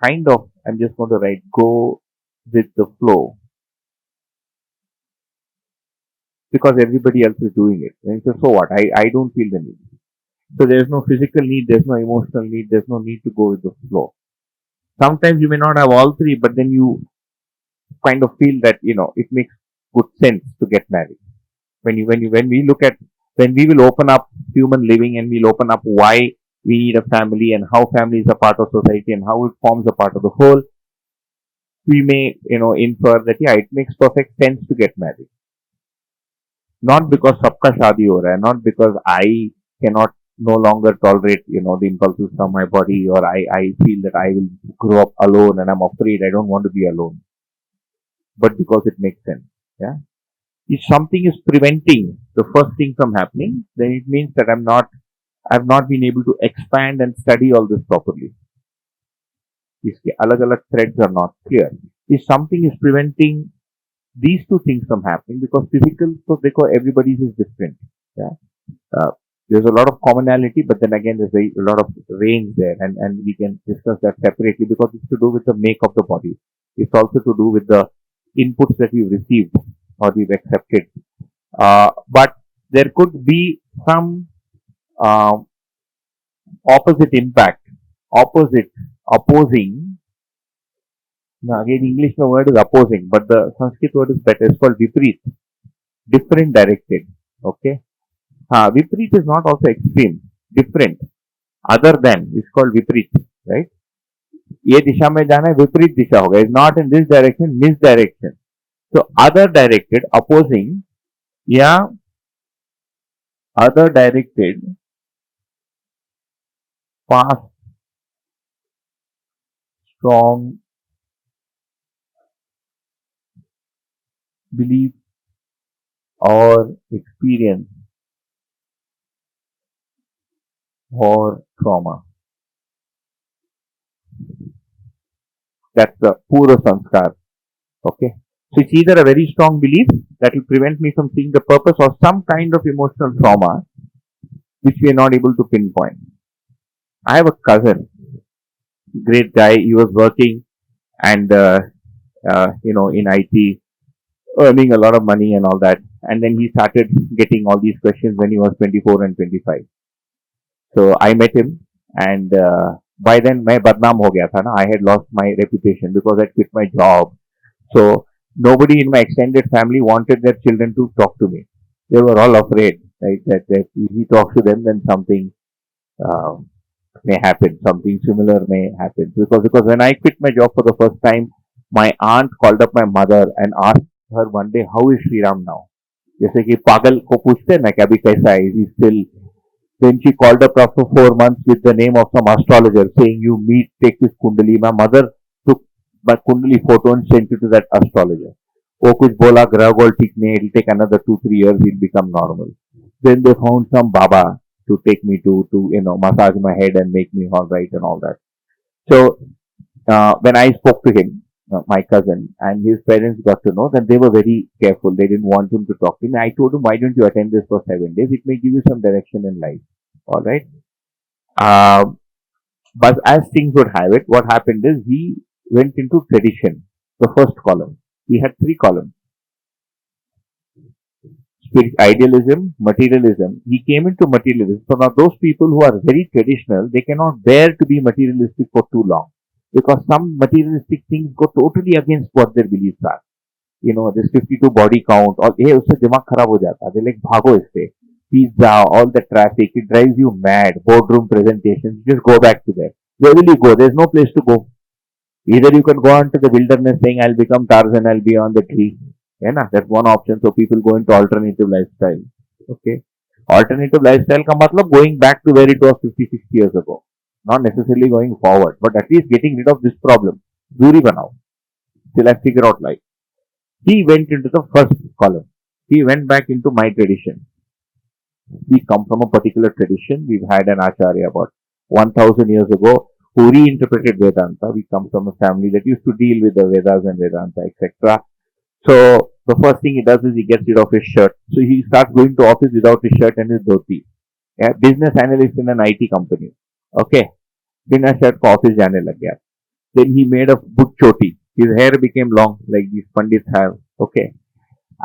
kind of, I'm just going to write, go with the flow. Because everybody else is doing it. And so what? I don't feel the need. So there's no physical need, there's no emotional need, there's no need to go with the flow. Sometimes you may not have all 3, but then you kind of feel that, it makes good sense to get married. When we look at, when we will open up human living and we'll open up why we need a family and how family is a part of society and how it forms a part of the whole, we may, infer that, yeah, it makes perfect sense to get married. Not because sabka shadi ho raha hai, not because I cannot no longer tolerate, the impulses from my body, or I feel that I will grow up alone and I'm afraid I don't want to be alone. But because it makes sense. Yeah. If something is preventing the first thing from happening, then it means that I've not been able to expand and study all this properly. इसके अलग-अलग threads are not clear. If something is preventing these 2 things from happening, because physical, so everybody's is different. Yeah. There's a lot of commonality, but then again, there's a lot of range there, and we can discuss that separately because it's to do with the make of the body. It's also to do with the inputs that we've received or we've accepted. But there could be some opposite impact, opposing. Now again, English word is opposing, but the Sanskrit word is better. It's called Viprit, different directed. Okay. Viprit is not also extreme, different, other than, it's called Viprit, right? ये दिशा में जाना है, विपरीत दिशा होगा. It's not in this direction, misdirection. So other directed, opposing, yeah, other directed, fast, strong belief or experience or trauma. That's the Pura Sanskar. Okay. So it's either a very strong belief that will prevent me from seeing the purpose or some kind of emotional trauma which we are not able to pinpoint. I have a cousin, great guy. He was working and in IT, earning a lot of money and all that. And then he started getting all these questions when he was 24 and 25. So I met him, and by then मैं बदनाम हो गया था ना. I had lost my reputation because I quit my job. So nobody in my extended family wanted their children to talk to me. They were all afraid, right, that if he talks to them, then something uh, may happen, something similar may happen. Because when I quit my job for the first time, my aunt called up my mother and asked her one day, how is Sriram now? जैसे कि पागल को पूछते हैं ना कि अभी कैसा है, is he still. Then she called up after 4 months with the name of some astrologer saying, you meet, take this kundali. My mother took my kundali photo and sent it to that astrologer. वो कुछ बोला ग्रह गोल ठीक नहीं, it'll take another 2-3 years, he'll become normal. Then they found some Baba to take me to massage my head and make me all right and all that. So when I spoke to him, my cousin, and his parents got to know, then they were very careful. They didn't want him to talk to me. I told him, why don't you attend this for 7 days? It may give you some direction in life. All right. But as things would have it, what happened is he went into tradition, the first column. He had 3 columns. Idealism, materialism. He came into materialism. So now those people who are very traditional, they cannot bear to be materialistic for too long. Because some materialistic things go totally against what their beliefs are. This 52 body count, और ये उससे दिमाग खराब हो जाता है. They're like भागो इससे. Pizza, all the traffic, it drives you mad. Boardroom presentations, just go back to there. Where will you go? There's no place to go. Either you can go on to the wilderness saying, I'll become Tarzan, I'll be on the tree. That's one option. So people go into alternative lifestyle. Okay. Alternative lifestyle का मतलब going back to where it was 50-60 years ago. Not necessarily going forward, but at least getting rid of this problem. Duri banao. Till I figure out life. He went into the first column. He went back into my tradition. We come from a particular tradition. We've had an Acharya about 1000 years ago who reinterpreted Vedanta. We come from a family that used to deal with the Vedas and Vedanta, etc. So the first thing he does is he gets rid of his shirt. So he starts going to office without his shirt and his dhoti. Business analyst in an IT company. Okay. बिना shirt को office जाने लग गया. Then he made a good choti. His hair became long like these pandits have. Okay.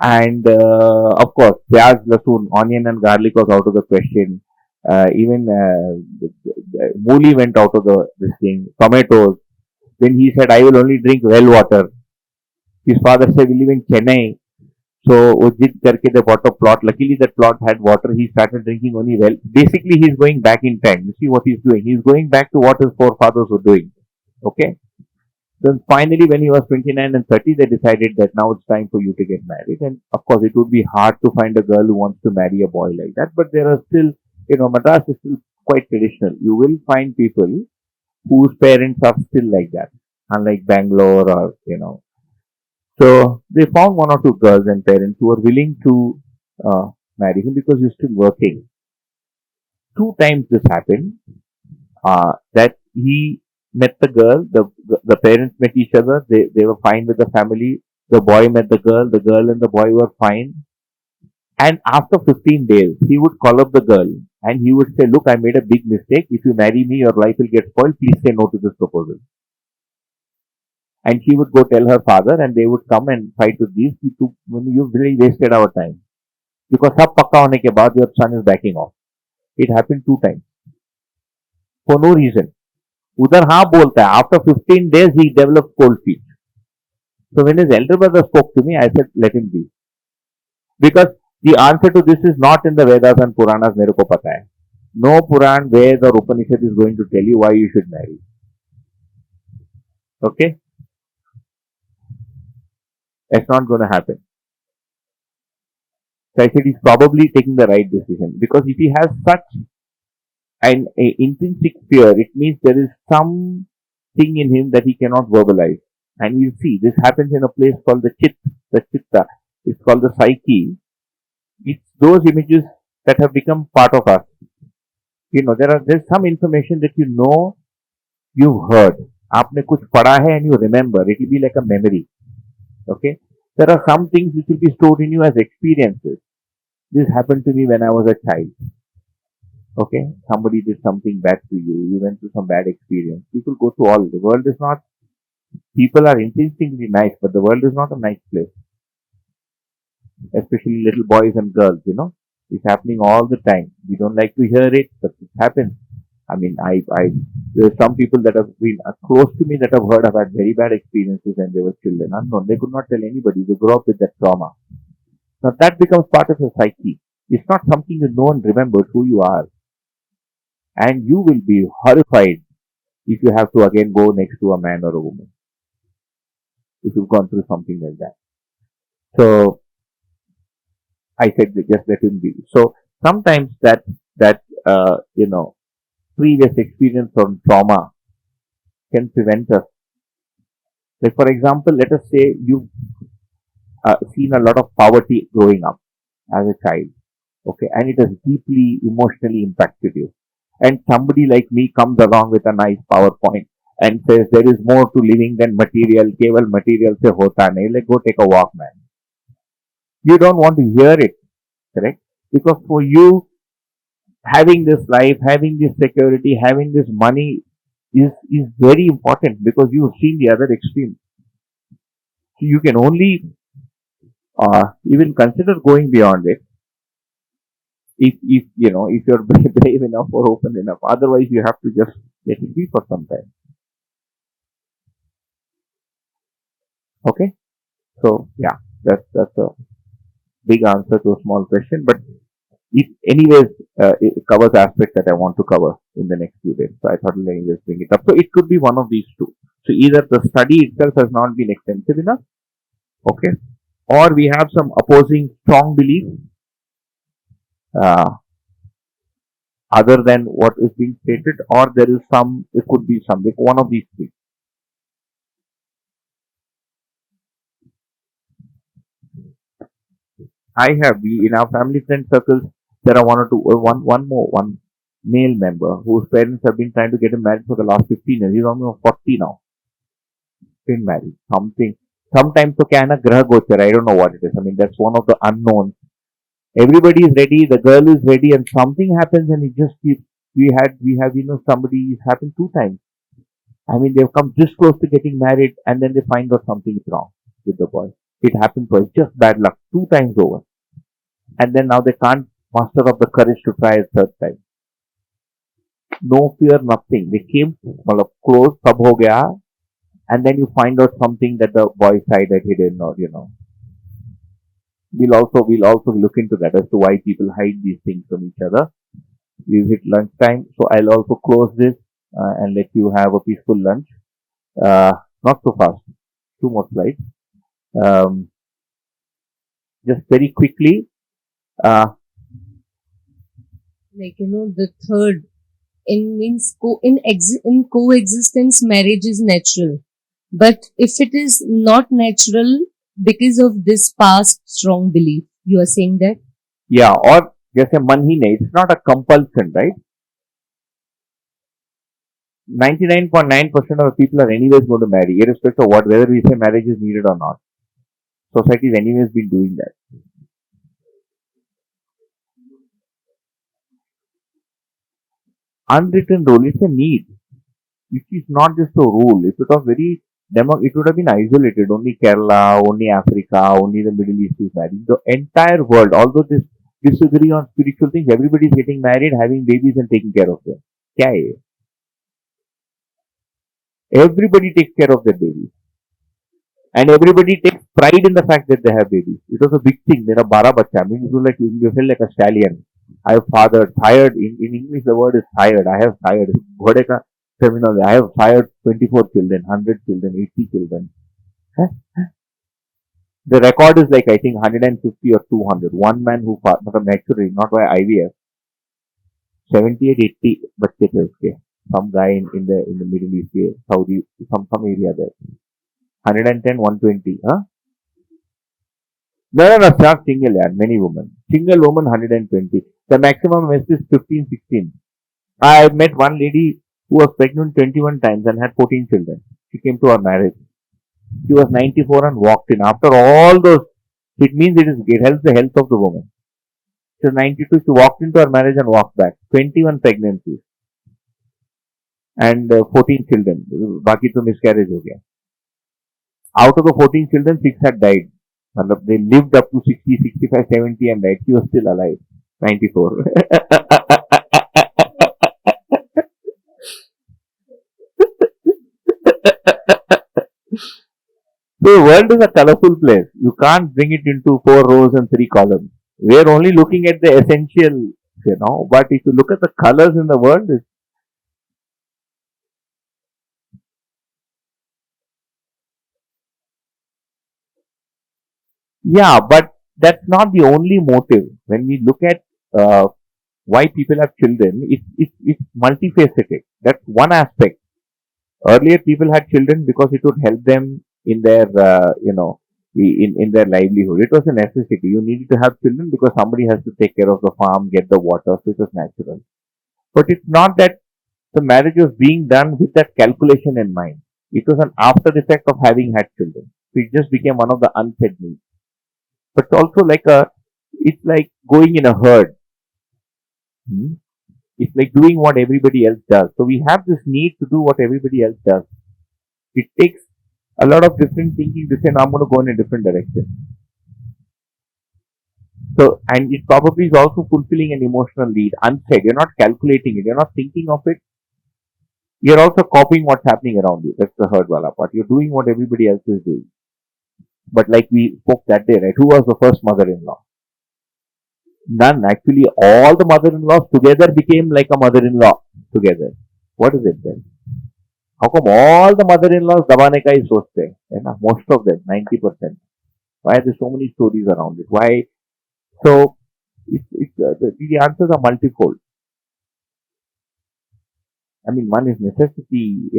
And of course, pyaz, lasoon, onion and garlic was out of the question. Even mooli went out of this thing. Tomatoes. Then he said, I will only drink well water. His father said, we live in Chennai. So वो जिद करके they bought a plot. Luckily that plot had water. He started drinking only well. Basically he's going back in time. You see what he's doing. He's going back to what his forefathers were doing. Okay. Then finally when he was 29 and 30, they decided that now it's time for you to get married. And of course it would be hard to find a girl who wants to marry a boy like that. But there are still, Madras is still quite traditional. You will find people whose parents are still like that. Unlike Bangalore or, So they found 1 or 2 girls and parents who were willing to marry him because he's still working. 2 times this happened. That he met the girl, the parents met each other, they were fine with the family. The boy met the girl and the boy were fine. And after 15 days, he would call up the girl and he would say, look, I made a big mistake. If you marry me, your life will get spoiled. Please say no to this proposal. And she would go tell her father and they would come and fight with these. You really wasted our time. Because सब पक्का होने के बाद your son is backing off. It happened 2 times. For no reason. उधर हाँ बोलता है. After 15 days he developed cold feet. So when his elder brother spoke to me, I said, let him be. Because the answer to this is not in the Vedas and Puranas, मेरे को पता है. No Puran, Ved or Upanishad is going to tell you why you should marry. Okay? That's not going to happen. So I said he's probably taking the right decision. Because if he has such an intrinsic fear, it means there is something in him that he cannot verbalize. And you see, this happens in a place called the chitta. It's called the psyche. It's those images that have become part of us. There's some information that you've heard. आपने कुछ पढ़ा है and you remember. It will be like a memory. Okay. There are some things which will be stored in you as experiences. This happened to me when I was a child. Okay, somebody did something bad to you. You went through some bad experience. People go through all. The world is not. People are intrinsically nice, but the world is not a nice place. Especially little boys and girls. It's happening all the time. We don't like to hear it, but it happens. I mean, there are some people that have been close to me that have heard about very bad experiences when they were children. Unknown. They could not tell anybody. They grew up with that trauma. Now that becomes part of your psyche. It's not something you know and remember who you are. And you will be horrified if you have to again go next to a man or a woman. If you've gone through something like that. So I said just let him be. So sometimes that previous experience on trauma can prevent us. Like for example, let us say you've seen a lot of poverty growing up as a child, okay, and it has deeply emotionally impacted you. And somebody like me comes along with a nice PowerPoint and says there is more to living than material. Keval material se hota nahi. Like go take a walk, man. You don't want to hear it, correct? Because for you, having this life, having this security, having this money is very important because you've seen the other extreme. So you can only even consider going beyond it if you're brave enough or open enough. Otherwise, you have to just let it be for some time. Okay, so yeah, that's a big answer to a small question, but it anyways it covers aspects that I want to cover in the next few days. So I thought I'll anyways bring it up. So it could be one of these two. So either the study itself has not been extensive enough, okay, or we have some opposing strong beliefs uh, other than what is being stated, or there is some, it could be something, one of these three. In our family friend circles, there are one or two, one male member whose parents have been trying to get him married for the last 15 years. He's almost 40 now. Been married. Sometimes so can a graha gochar. I don't know what it is. I mean, that's one of the unknowns. Everybody is ready, the girl is ready, and something happens, and it just keeps. We have somebody. It's happened 2 times. I mean, they've come this close to getting married, and then they find out something is wrong with the boy. It happened twice, just bad luck, 2 times over, and then now they can't muster up the courage to try a third time. No fear, nothing. They came close, sab ho gaya, and then you find out something that the boy side had hidden, or we'll also look into that as to why people hide these things from each other. We've hit lunchtime, so I'll also close this and let you have a peaceful lunch. Not so fast. 2 more slides. Just very quickly. The third in coexistence, marriage is natural, but if it is not natural because of this past strong belief, you are saying that? Yeah, or जैसे मन ही नहीं, it's not a compulsion, right? 99.9% of the people are anyways going to marry, irrespective of whether we say marriage is needed or not. Society has anyways been doing that. Unwritten rule, it's a need. It is not just a rule. If it was very it would have been isolated. Only Kerala, only Africa, only the Middle East is married. The entire world, although this disagree on spiritual things, everybody is getting married, having babies, and taking care of them. क्या है? Everybody takes care of their babies. And everybody takes pride in the fact that they have babies. It was a big thing. There are 12 bachcha. I mean, you feel like a stallion. I have fathered, tired. In English, the word is tired. I have tired. घोड़े का terminology. I have fired 24 children, 100 children, 80 children. The record is like, I think, 150 or 200. One man who fought, naturally, not by IVF, 78, 80 बच्चे थे उसके. Some guy in the Middle East, Saudi, some area there. 110, 120, huh? No, not single, yeah, many women. Single woman, 120. The maximum is 15, 16. I met one lady who was pregnant 21 times and had 14 children. She came to our marriage. She was 94 and walked in. After all those, it means it helps the health of the woman. She was 92. She walked into her marriage and walked back. 21 pregnancies and 14 children. बाकी तो miscarriage हो गया. Out of the 14 children, 6 had died. They lived up to 60, 65, 70 and died. She was still alive. 94. So the world is a colorful place. You can't bring it into 4 rows and 3 columns. We are only looking at the essential, But if you look at the colors in the world, yeah, but that's not the only motive. When we look at why people have children, it's multifaceted. That's one aspect. Earlier, people had children because it would help them in their, in their livelihood. It was a necessity. You needed to have children because somebody has to take care of the farm, get the water, so it was natural. But it's not that the marriage was being done with that calculation in mind. It was an after effect of having had children. So it just became one of the unsaid needs. But also it's like going in a herd. Hmm? It's like doing what everybody else does. So we have this need to do what everybody else does. It takes a lot of different thinking to say, no, I'm going to go in a different direction. So, and it probably is also fulfilling an emotional need, unsaid. You're not calculating it. You're not thinking of it. You're also copying what's happening around you. That's the herd wala part. You're doing what everybody else is doing. But like we spoke that day, right? Who was the first mother-in-law? None. Actually, all the mother-in-laws together became like a mother-in-law together. What is it then? How come all the mother-in-laws dabane ka hi sochte hain? Most of them, 90%. Why are there so many stories around it? Why? So, the answers are multifold. I mean, one is necessity,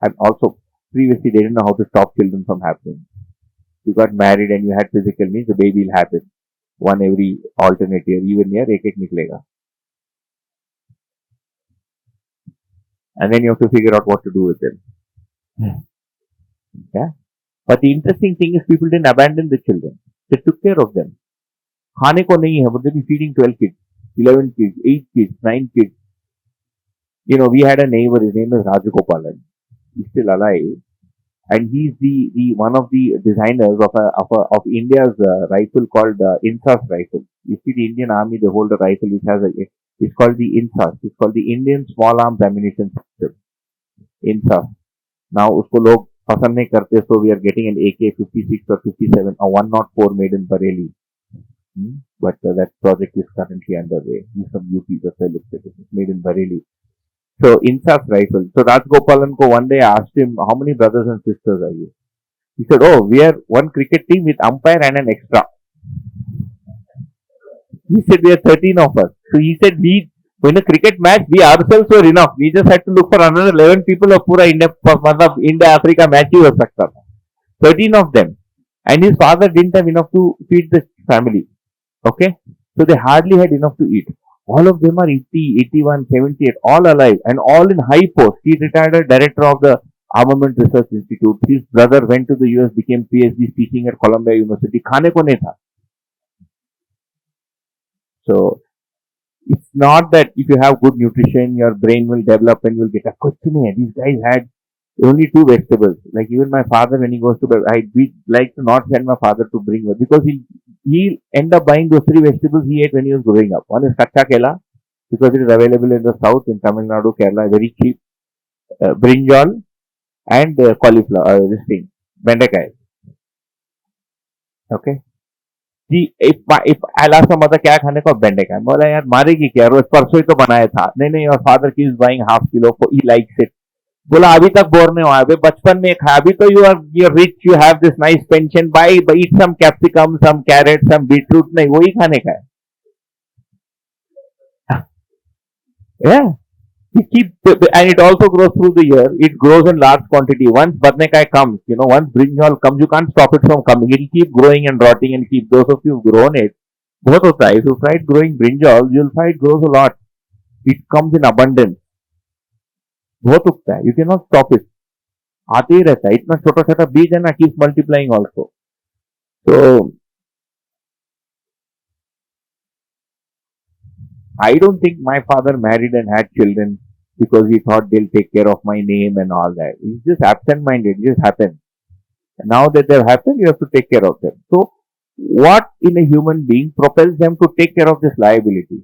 and also previously they didn't know how to stop children from happening. You got married and you had physical needs, the baby will happen. One every alternate year, even year, ek niklega. And then you have to figure out what to do with them. Yeah. But the interesting thing is people didn't abandon the children. They took care of them. खाने को नहीं है, but they be feeding 12 kids, 11 kids, 8 kids, 9 kids. We had a neighbor, his name is Rajagopalan. He's still alive. And he's the one of the designers of India's rifle called INSAS rifle. You see the Indian Army, they hold a rifle which has it's called the INSAS. It's called the Indian Small Arms Ammunition System. INSAS. Now, usko log pasand nahi karte, so we are getting an AK-56 or 57 or 104 made in Bareilly. But that project is currently underway. He's from UP, that's why I looked at it. It's made in Bareilly. So, INSAS rifle. So, Rajgopalan ko one day I asked him, how many brothers and sisters are you? He said, oh, we are one cricket team with umpire and an extra. He said, we are 13 of us. So, he said, in a cricket match, we ourselves were enough. We just had to look for another 11 people of pura India-Africa match ही हो सकता था. 13 of them. And his father didn't have enough to feed the family. Okay? So, they hardly had enough to eat. All of them are 80, 81, 78, all alive and all in high post. He retired as director of the Armament Research Institute. His brother went to the US, became PhD teaching at Columbia University. खाने को नहीं था. So, it's not that if you have good nutrition, your brain will develop and you'll get a question. These guys had only 2 vegetables. Like even my father, when he goes to bed, we like to not send my father to bring because he'll end up buying those 3 vegetables he ate when he was growing up. One is kacha kela, because it is available in the south, in Tamil Nadu, Kerala, very cheap. Brinjal and cauliflower, this thing, bendekai. Okay. if I'll ask my mother क्या खाने को bendekai, बोला यार मारेगी क्या, रोज परसों ही तो बनाया था. नहीं your father keeps buying half kilo for he likes it. बोला अभी तक बोर नहीं हुआ, अभी बचपन में खाया, अभी तो you're rich, you have this nice pension, buy eat some capsicum, some carrot, some beetroot. नहीं, वही खाने का है. Yeah, you keep, and it also grows through the year. It grows in large quantity. Once badnekai comes, once brinjal comes, you can't stop it from coming. It'll keep growing and rotting and keep. Those of you who've grown it, both of that. If you tried growing brinjal, you'll find it grows a lot. It comes in abundance. बहुत उगता है. You cannot stop it. आते ही रहता है, इतना छोटा छोटा बीज है ना, keeps multiplying also. So I don't think my father married and had children because he thought they'll take care of my name and all that. He's just absent-minded. It just happened. And now that they've happened, you have to take care of them. So, what in a human being propels them to take care of this liability?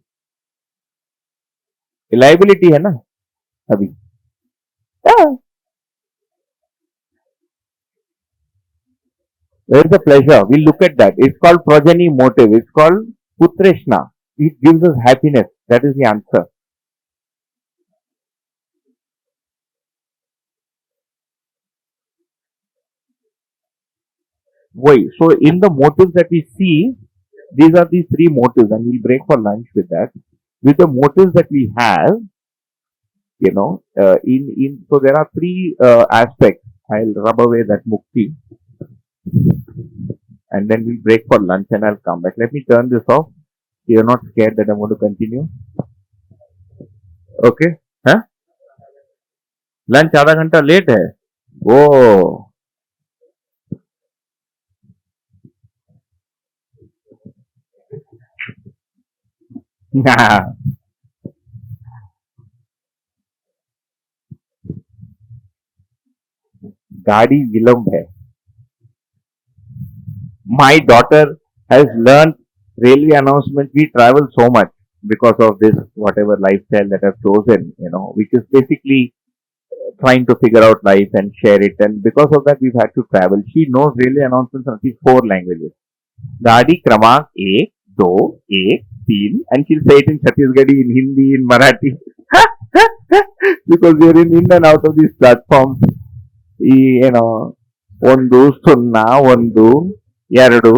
Liability है ना अभी. Yeah. Where's the pleasure? We look at that. It's called progeny motive. It's called putreshna. It gives us happiness. That is the answer. Why? So in the motives that we see, these are the three motives, and we'll break for lunch with that. With the motives that we have, in so there are three aspects. I'll rub away that mukti, and then we'll break for lunch, and I'll come back. Let me turn this off. You're not scared that I'm going to continue. Okay? Huh? Lunch आधा घंटा late है. ओ गाड़ी विलंब है. My daughter has learned railway announcement. We travel so much because of this whatever lifestyle that I've chosen, which is basically trying to figure out life and share it. And because of that, we've had to travel. She knows railway announcements in at least 4 languages. गाड़ी क्रमांक 1, 2, 1, 3, and she'll say it in Chhattisgarhi, in Hindi, in Marathi. Because we're in and out of these platforms. ಒಂದು ಸುన్నా ಒಂದು ಎರಡು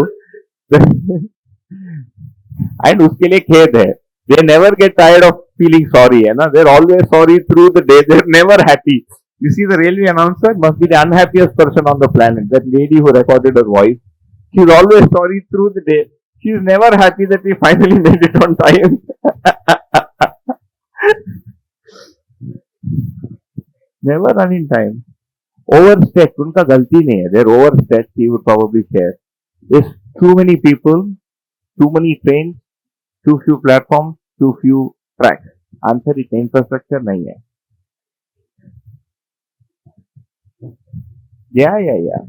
and उसके लिए खेद है. They never get tired of feeling sorry, they're always sorry through the day. They're never happy. You see, the railway announcer must be the unhappiest person on the planet. That lady who recorded her voice, she's always sorry through the day. She's never happy that we finally made it on time. Never run in time. Overstretched, उनका गलती नहीं है. They're overstretched, he would probably share. There's too many people, too many trains, too few platforms, too few tracks. Answer is infrastructure नहीं है. Yeah.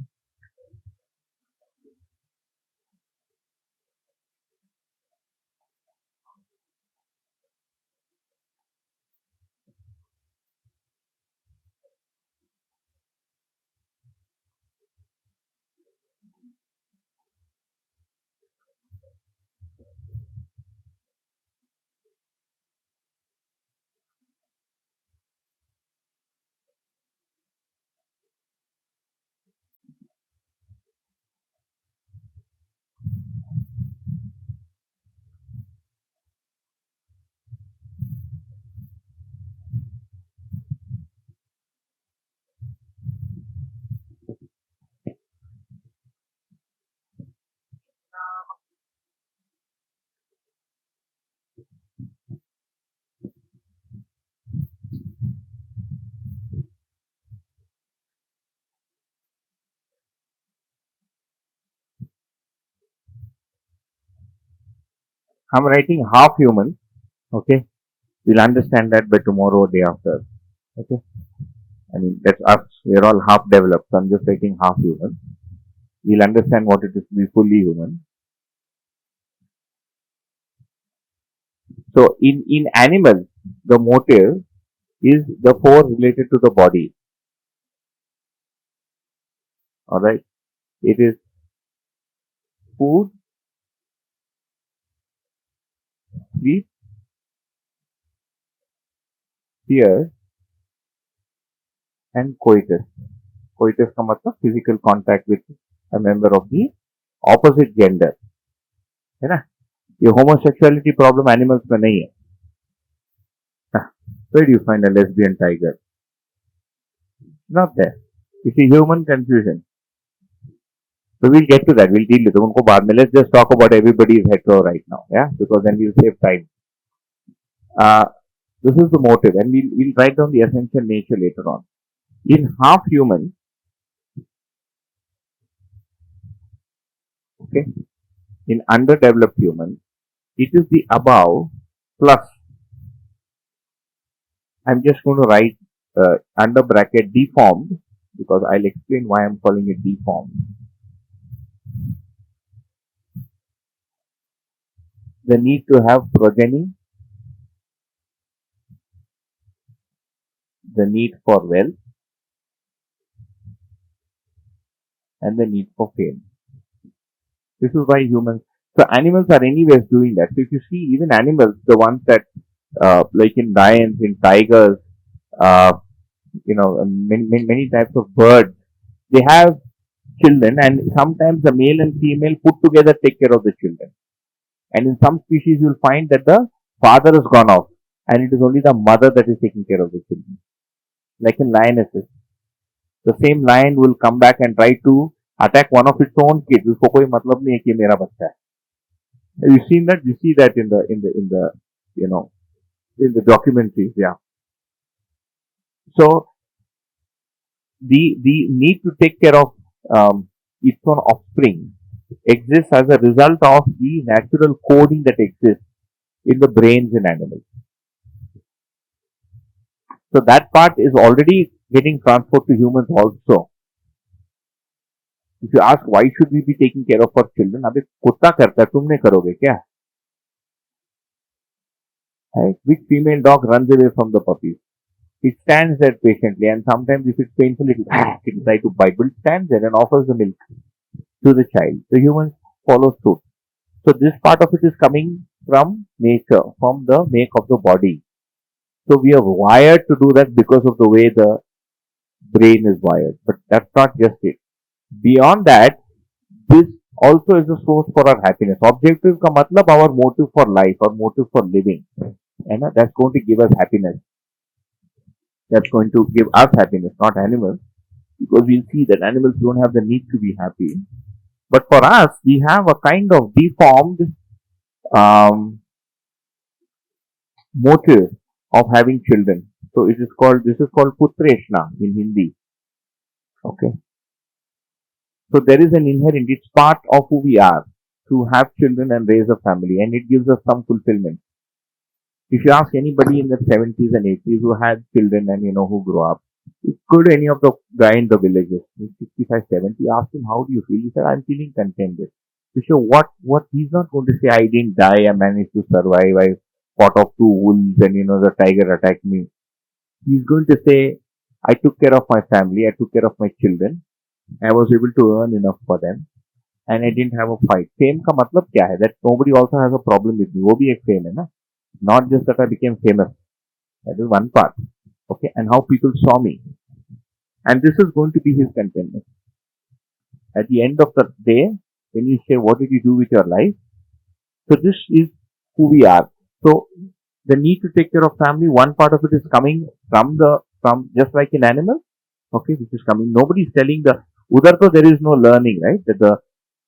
I'm writing half human. Okay, we'll understand that by tomorrow or day after. Okay, I mean that's us. We're all half developed. So I'm just writing half human. We'll understand what it is to be fully human. So in animals, the motive is the four related to the body. All right, it is food, sleep, fear, and coitus. Coitus का मतलब physical contact with a member of the opposite gender, है ना? ये homosexuality problem animals में नहीं है. Where do you find a lesbian tiger? Not there. It's a human confusion. So we'll get to that. We'll deal with it. उनको बाद में. Let's just talk about everybody is hetero right now, yeah, because then we'll save time. This is the motive, and we'll write down the essential nature later on. In half human, Okay. In underdeveloped humans, it is the above plus. I'm just going to write under bracket deformed because I'll explain why I'm calling it deformed. The need to have progeny, the need for wealth, and the need for fame. This is why humans. So animals are anyways doing that. So if you see even animals, the ones that like in lions, in tigers, uh, many types of birds, they have children, and sometimes the male and female put together take care of the children. And in some species, you'll find that the father has gone off, and it is only the mother that is taking care of the children. Like in lionesses, the same lion will come back and try to attack one of its own kids. उसको कोई मतलब नहीं है कि मेरा बच्चा है. Have you seen that? You see that in the you know in the documentaries, yeah. So the need to take care of its own offspring exists as a result of the natural coding that exists in the brains in animals. So that part is already getting transferred to humans also. If you ask why should we be taking care of our children, अबे कुत्ता करता है तुम नहीं करोगे क्या? Right? Which female dog runs away from the puppies? It stands there patiently, and sometimes if it's painful, it will try to bite, but it stands there and offers the milk to the child. The humans follow suit. So this part of it is coming from nature, from the make of the body. So we are wired to do that because of the way the brain is wired. But that's not just it. Beyond that, this also is a source for our happiness. Objective ka matlab our motive for life, our motive for living. And that's going to give us happiness. That's going to give us happiness, not animals. Because we'll see that animals don't have the need to be happy. But for us, we have a kind of deformed motive of having children. So this is called putreshna in Hindi. Okay. So there is an inherent, it's part of who we are to have children and raise a family, and it gives us some fulfillment. If you ask anybody in the 70s and 80s who had children and who grew up, it could any of the guy in the villages, 65, 70, ask him, how do you feel? He said, I'm feeling contented. So show what he's not going to say, I didn't die, I managed to survive, I fought off two wolves and the tiger attacked me. He's going to say, I took care of my family, I took care of my children, I was able to earn enough for them, and I didn't have a fight. Fame का मतलब क्या है? That nobody also has a problem with me. वो भी एक fame है ना? Not just that I became famous. That is one part. Okay, and how people saw me. And this is going to be his contentment. At the end of the day, when you say, what did you do with your life? So this is who we are. So the need to take care of family, one part of it is coming from just like in animals, okay, which is coming. Nobody is telling Udarto there is no learning, right? That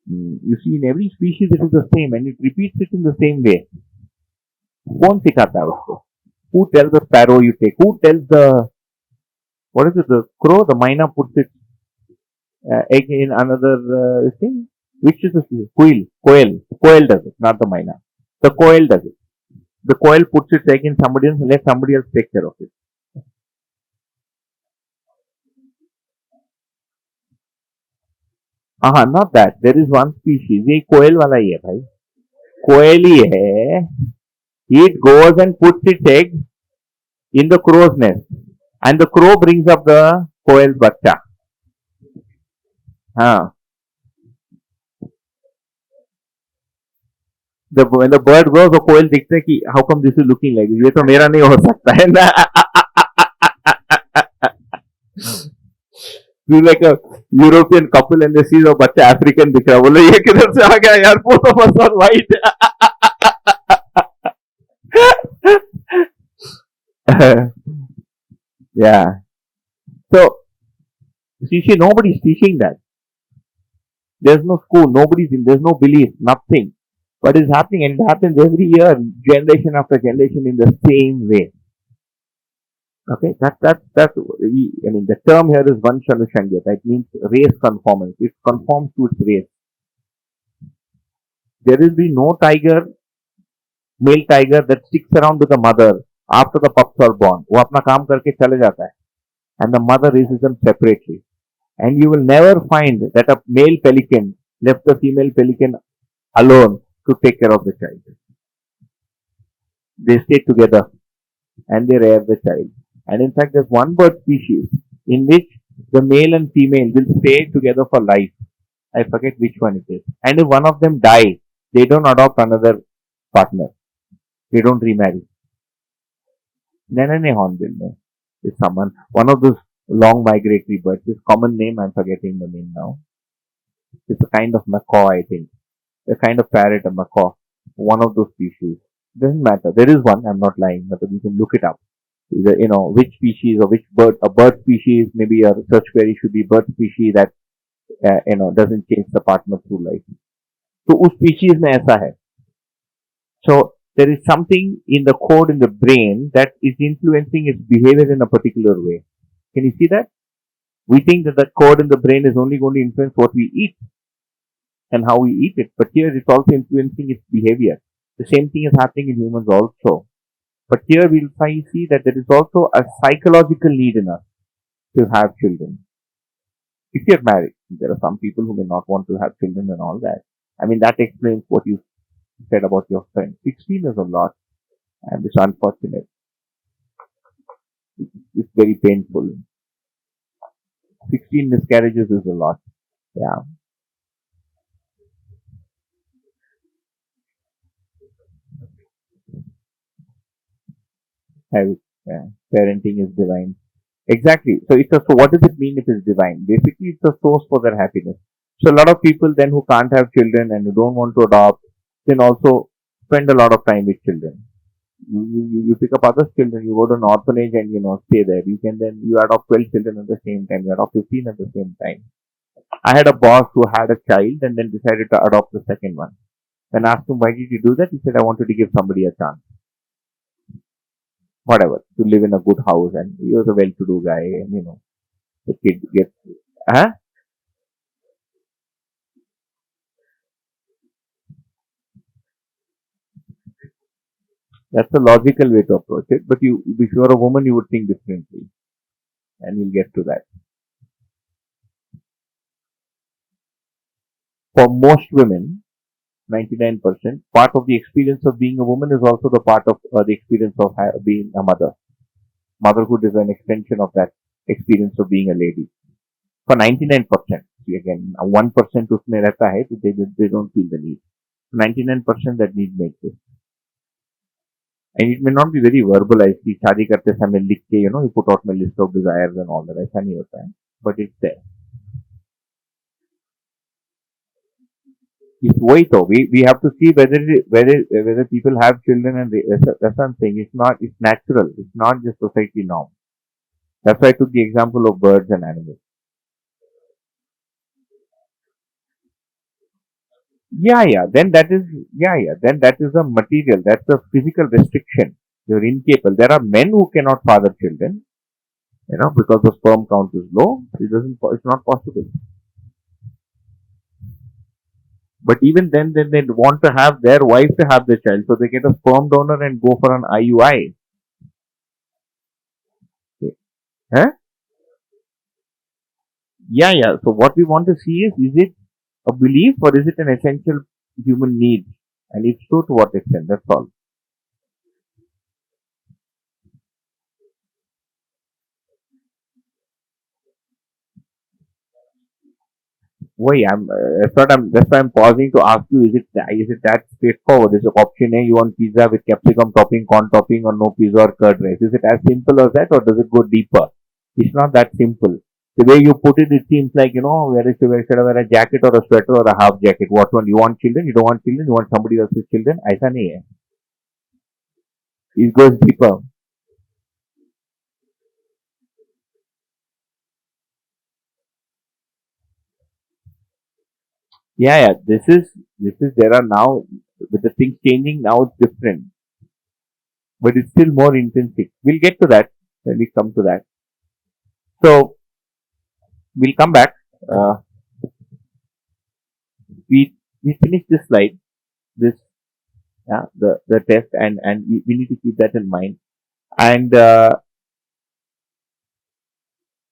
you see in every species it is the same and it repeats it in the same way. कौन सिखाता है उसको? Who tells the sparrow you take? Who tells the crow? The myna puts its egg in another thing. Which is the quail? Quail does it, not the myna. The quail does it. The quail puts its egg in somebody else and let somebody else take care of it. Not that. There is one species. ये कोयल वाला ही है भाई. कोयल ही है. It goes and puts its egg in the crow's nest, and the crow brings up the कोयल बच्चा. When the bird goes, the कोयल दिखता है कि how come this is looking like this? ये तो मेरा नहीं हो सकता है ना. It's like a European couple and they see the बच्चा African दिख रहा है. बोले ये किधर से आ गया यार? Both of us are white. Yeah. So, see, nobody's teaching that. There's no school, there's no belief, nothing. What is happening, and it happens every year, generation after generation in the same way. Okay, the term here is Vanshanushangya. That means race conformance. It conforms to its race. There will be no tiger, male tiger that sticks around with the mother after the pups are born. वो अपना काम करके चले जाता है, and the mother raises them separately. And you will never find that a male pelican left the female pelican alone to take care of the child. They stay together and they rear the child. And in fact, there's one bird species in which the male and female will stay together for life. I forget which one it is. And if one of them die, they don't adopt another partner. They don't remarry. Nenane hornbill is someone, one of those long migratory birds. This common name, I'm forgetting the name now. It's a kind of macaw, I think. A kind of parrot, a macaw. One of those species. Doesn't matter. There is one, I'm not lying, but you can look it up. Either, which species or which bird, a bird species, maybe a search query should be bird species that, doesn't change the partner through life. So, उस species में ऐसा है. So, there is something in the code in the brain that is influencing its behavior in a particular way. Can you see that? We think that the code in the brain is only going to influence what we eat and how we eat it, but here it's also influencing its behavior. The same thing is happening in humans also. But here we'll see that there is also a psychological need in us to have children. If you're married, there are some people who may not want to have children and all that. I mean, that explains what you said about your friend. 16 is a lot, and it's unfortunate. It's very painful. 16 miscarriages is a lot. Yeah. Parenting is divine. Exactly. So what does it mean if it's divine? Basically, it's a source for their happiness. So a lot of people then who can't have children and who don't want to adopt can also spend a lot of time with children. You pick up other children, you go to an orphanage and stay there. You adopt 12 children at the same time, you adopt 15 at the same time. I had a boss who had a child and then decided to adopt the second one. When I asked him why did you do that, he said I wanted to give somebody a chance. Whatever, to live in a good house, and he was a well-to-do guy, and the kid gets, that's a logical way to approach it, but if you are a woman, you would think differently, and we'll get to that. For most women, 99%, part of the experience of being a woman is also the part of the experience of being a mother. Motherhood is an extension of that experience of being a lady. For 99%, see again, 1% उसमें रहता है, so they don't feel the need. 99% that need makes it. And it may not be very verbalized. कि शादी करते समय लिख के, you put out my list of desires and all that. ऐसा नहीं होता है, but it's there. It's वही तो. We have to see whether people have children and that's what I'm saying. It's natural. It's not just society norm. That's why I took the example of birds and animals. Then that is a material. That's a physical restriction. You're incapable. There are men who cannot father children, because the sperm count is low. It's not possible. But even then they want to have their wife to have the child, so they get a sperm donor and go for an IUI. Okay. Huh? So what we want to see is it a belief or is it an essential human need? And if so, to what extent? That's all. That's why I'm pausing to ask you, is it that straightforward? Is it option A, you want pizza with capsicum topping, corn topping, or no pizza or curd rice? Is it as simple as that, or does it go deeper? It's not that simple. The way you put it, it seems like, should I wear a jacket or a sweater or a half jacket? What one? You want children? You don't want children? You want somebody else's children? ऐसा नहीं है. It goes deeper. This is, there are now, with the things changing, now it's different. But it's still more intrinsic. We'll get to that when we come to that. So, we'll come back. We finished this slide. this, yeah, the test, and we need to keep that in mind. And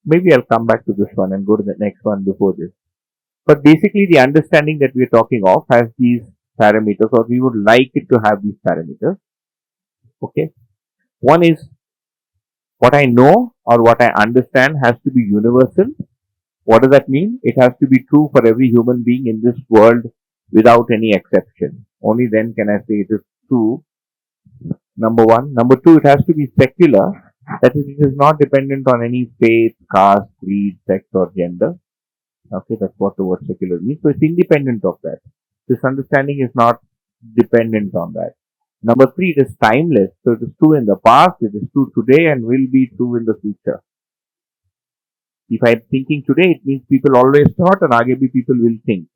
maybe I'll come back to this one and go to the next one before this. But basically, the understanding that we're talking of has these parameters, or we would like it to have these parameters. Okay. One is what I know or what I understand has to be universal. What does that mean? It has to be true for every human being in this world without any exception. Only then can I say it is true. Number one. Number two, it has to be secular. That is, it is not dependent on any faith, caste, creed, sex, or gender. Okay, that's what the word secular means. So it's independent of that. This understanding is not dependent on that. Number three, it is timeless. So it is true in the past, it is true today, and will be true in the future. If I'm thinking today, it means people always thought, and again people will think.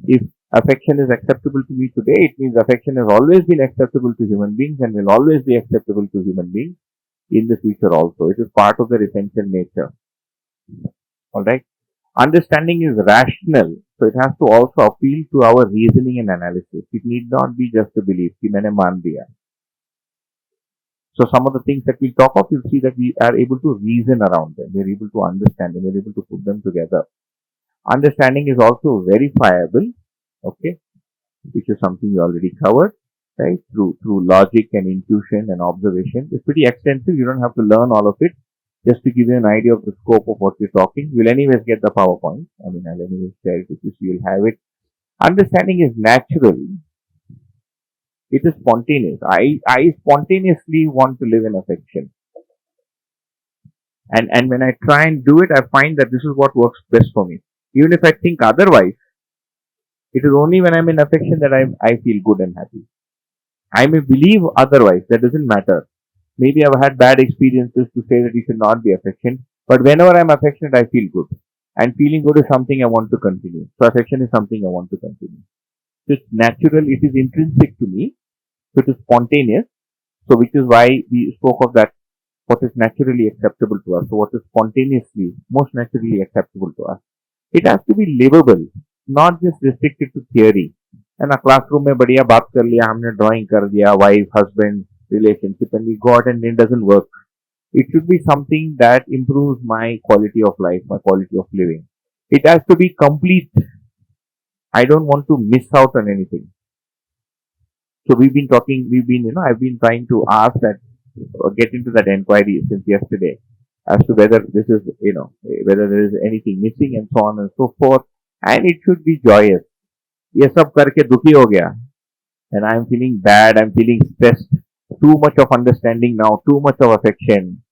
If affection is acceptable to me today, it means affection has always been acceptable to human beings and will always be acceptable to human beings in the future also. It is part of their essential nature. Alright? Understanding is rational, so it has to also appeal to our reasoning and analysis. It need not be just a belief. कि मैंने मान दिया. So some of the things that we talk of, you'll see that we are able to reason around them. We're able to understand them. We're able to put them together. Understanding is also verifiable, okay, which is something we already covered, right? Through logic and intuition and observation. It's pretty extensive. You don't have to learn all of it. Just to give you an idea of the scope of what we're talking, you'll anyways get the PowerPoint. I mean, I'll anyways share it with you, so you'll have it. Understanding is natural. It is spontaneous. I spontaneously want to live in affection. And when I try and do it, I find that this is what works best for me. Even if I think otherwise, it is only when I'm in affection that I feel good and happy. I may believe otherwise, that doesn't matter. Maybe I've had bad experiences to say that you should not be affectionate, but whenever I'm affectionate, I feel good. And feeling good is something I want to continue. So affection is something I want to continue. So it's natural, it is intrinsic to me, so it is spontaneous. So which is why we spoke of that, what is naturally acceptable to us. So what is spontaneously, most naturally acceptable to us. It has to be livable, not just restricted to theory. And a classroom में बढ़िया बात कर लिया हमने, drawing कर दिया, wife, husband, relationship, and we got and it doesn't work. It should be something that improves my quality of life, my quality of living. It has to be complete. I don't want to miss out on anything. So I've been trying to ask that, get into that inquiry since yesterday as to whether this is, whether there is anything missing and so on and so forth. And it should be joyous. ये सब करके दुखी हो गया. And I'm feeling bad, I'm feeling stressed. Too much of understanding now, too much of affection,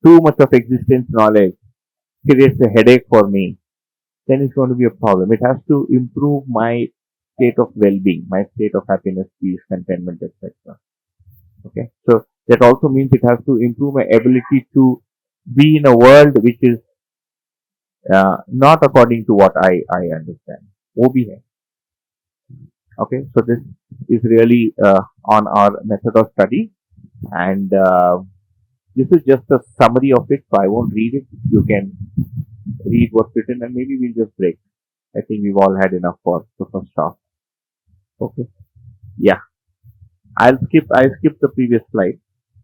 too much of existence knowledge creates a headache for me. Then it's going to be a problem. It has to improve my state of well-being, my state of happiness, peace, contentment, etc. Okay, so that also means it has to improve my ability to be in a world which is not according to what I understand. वो भी है. Okay, so this is really on our method of study, and this is just a summary of it, so I won't read it. You can read what's written, and maybe we'll just break. I think we've all had enough for the first half. Okay, yeah, I'll skip the previous slide.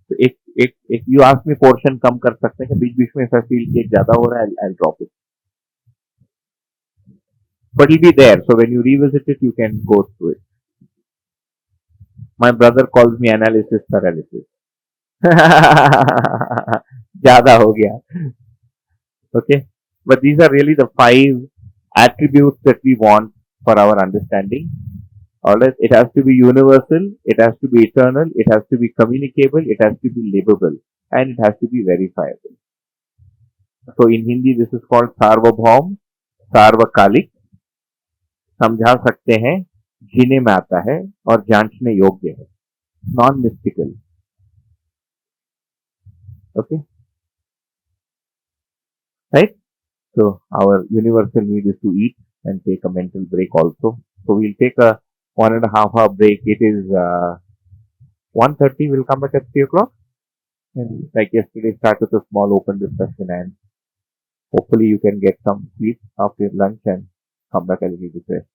So if you ask me portion कम कर सकते हैं, बीच में if I feel कि ज़्यादा हो रहा है, I'll drop it. But it'll be there, so when you revisit it, you can go through it. My brother calls me analysis paralysis. ज़्यादा हो गया. Okay, but these are really the 5 attributes that we want for our understanding. Alright, it has to be universal, it has to be eternal, it has to be communicable, it has to be livable, and it has to be verifiable. So in Hindi, this is called सार्वभौम, सार्वकालिक, समझा सकते हैं, जीने में आता है और जांचने योग्य है, non mystical. Okay, right? So our universal need is to eat and take a mental break also. So we'll take a 1.5 hour break. It is 1:30. We'll come back at 3 o'clock. And like yesterday, start with a small open discussion, and hopefully you can get some sleep after your lunch and come back a little bit.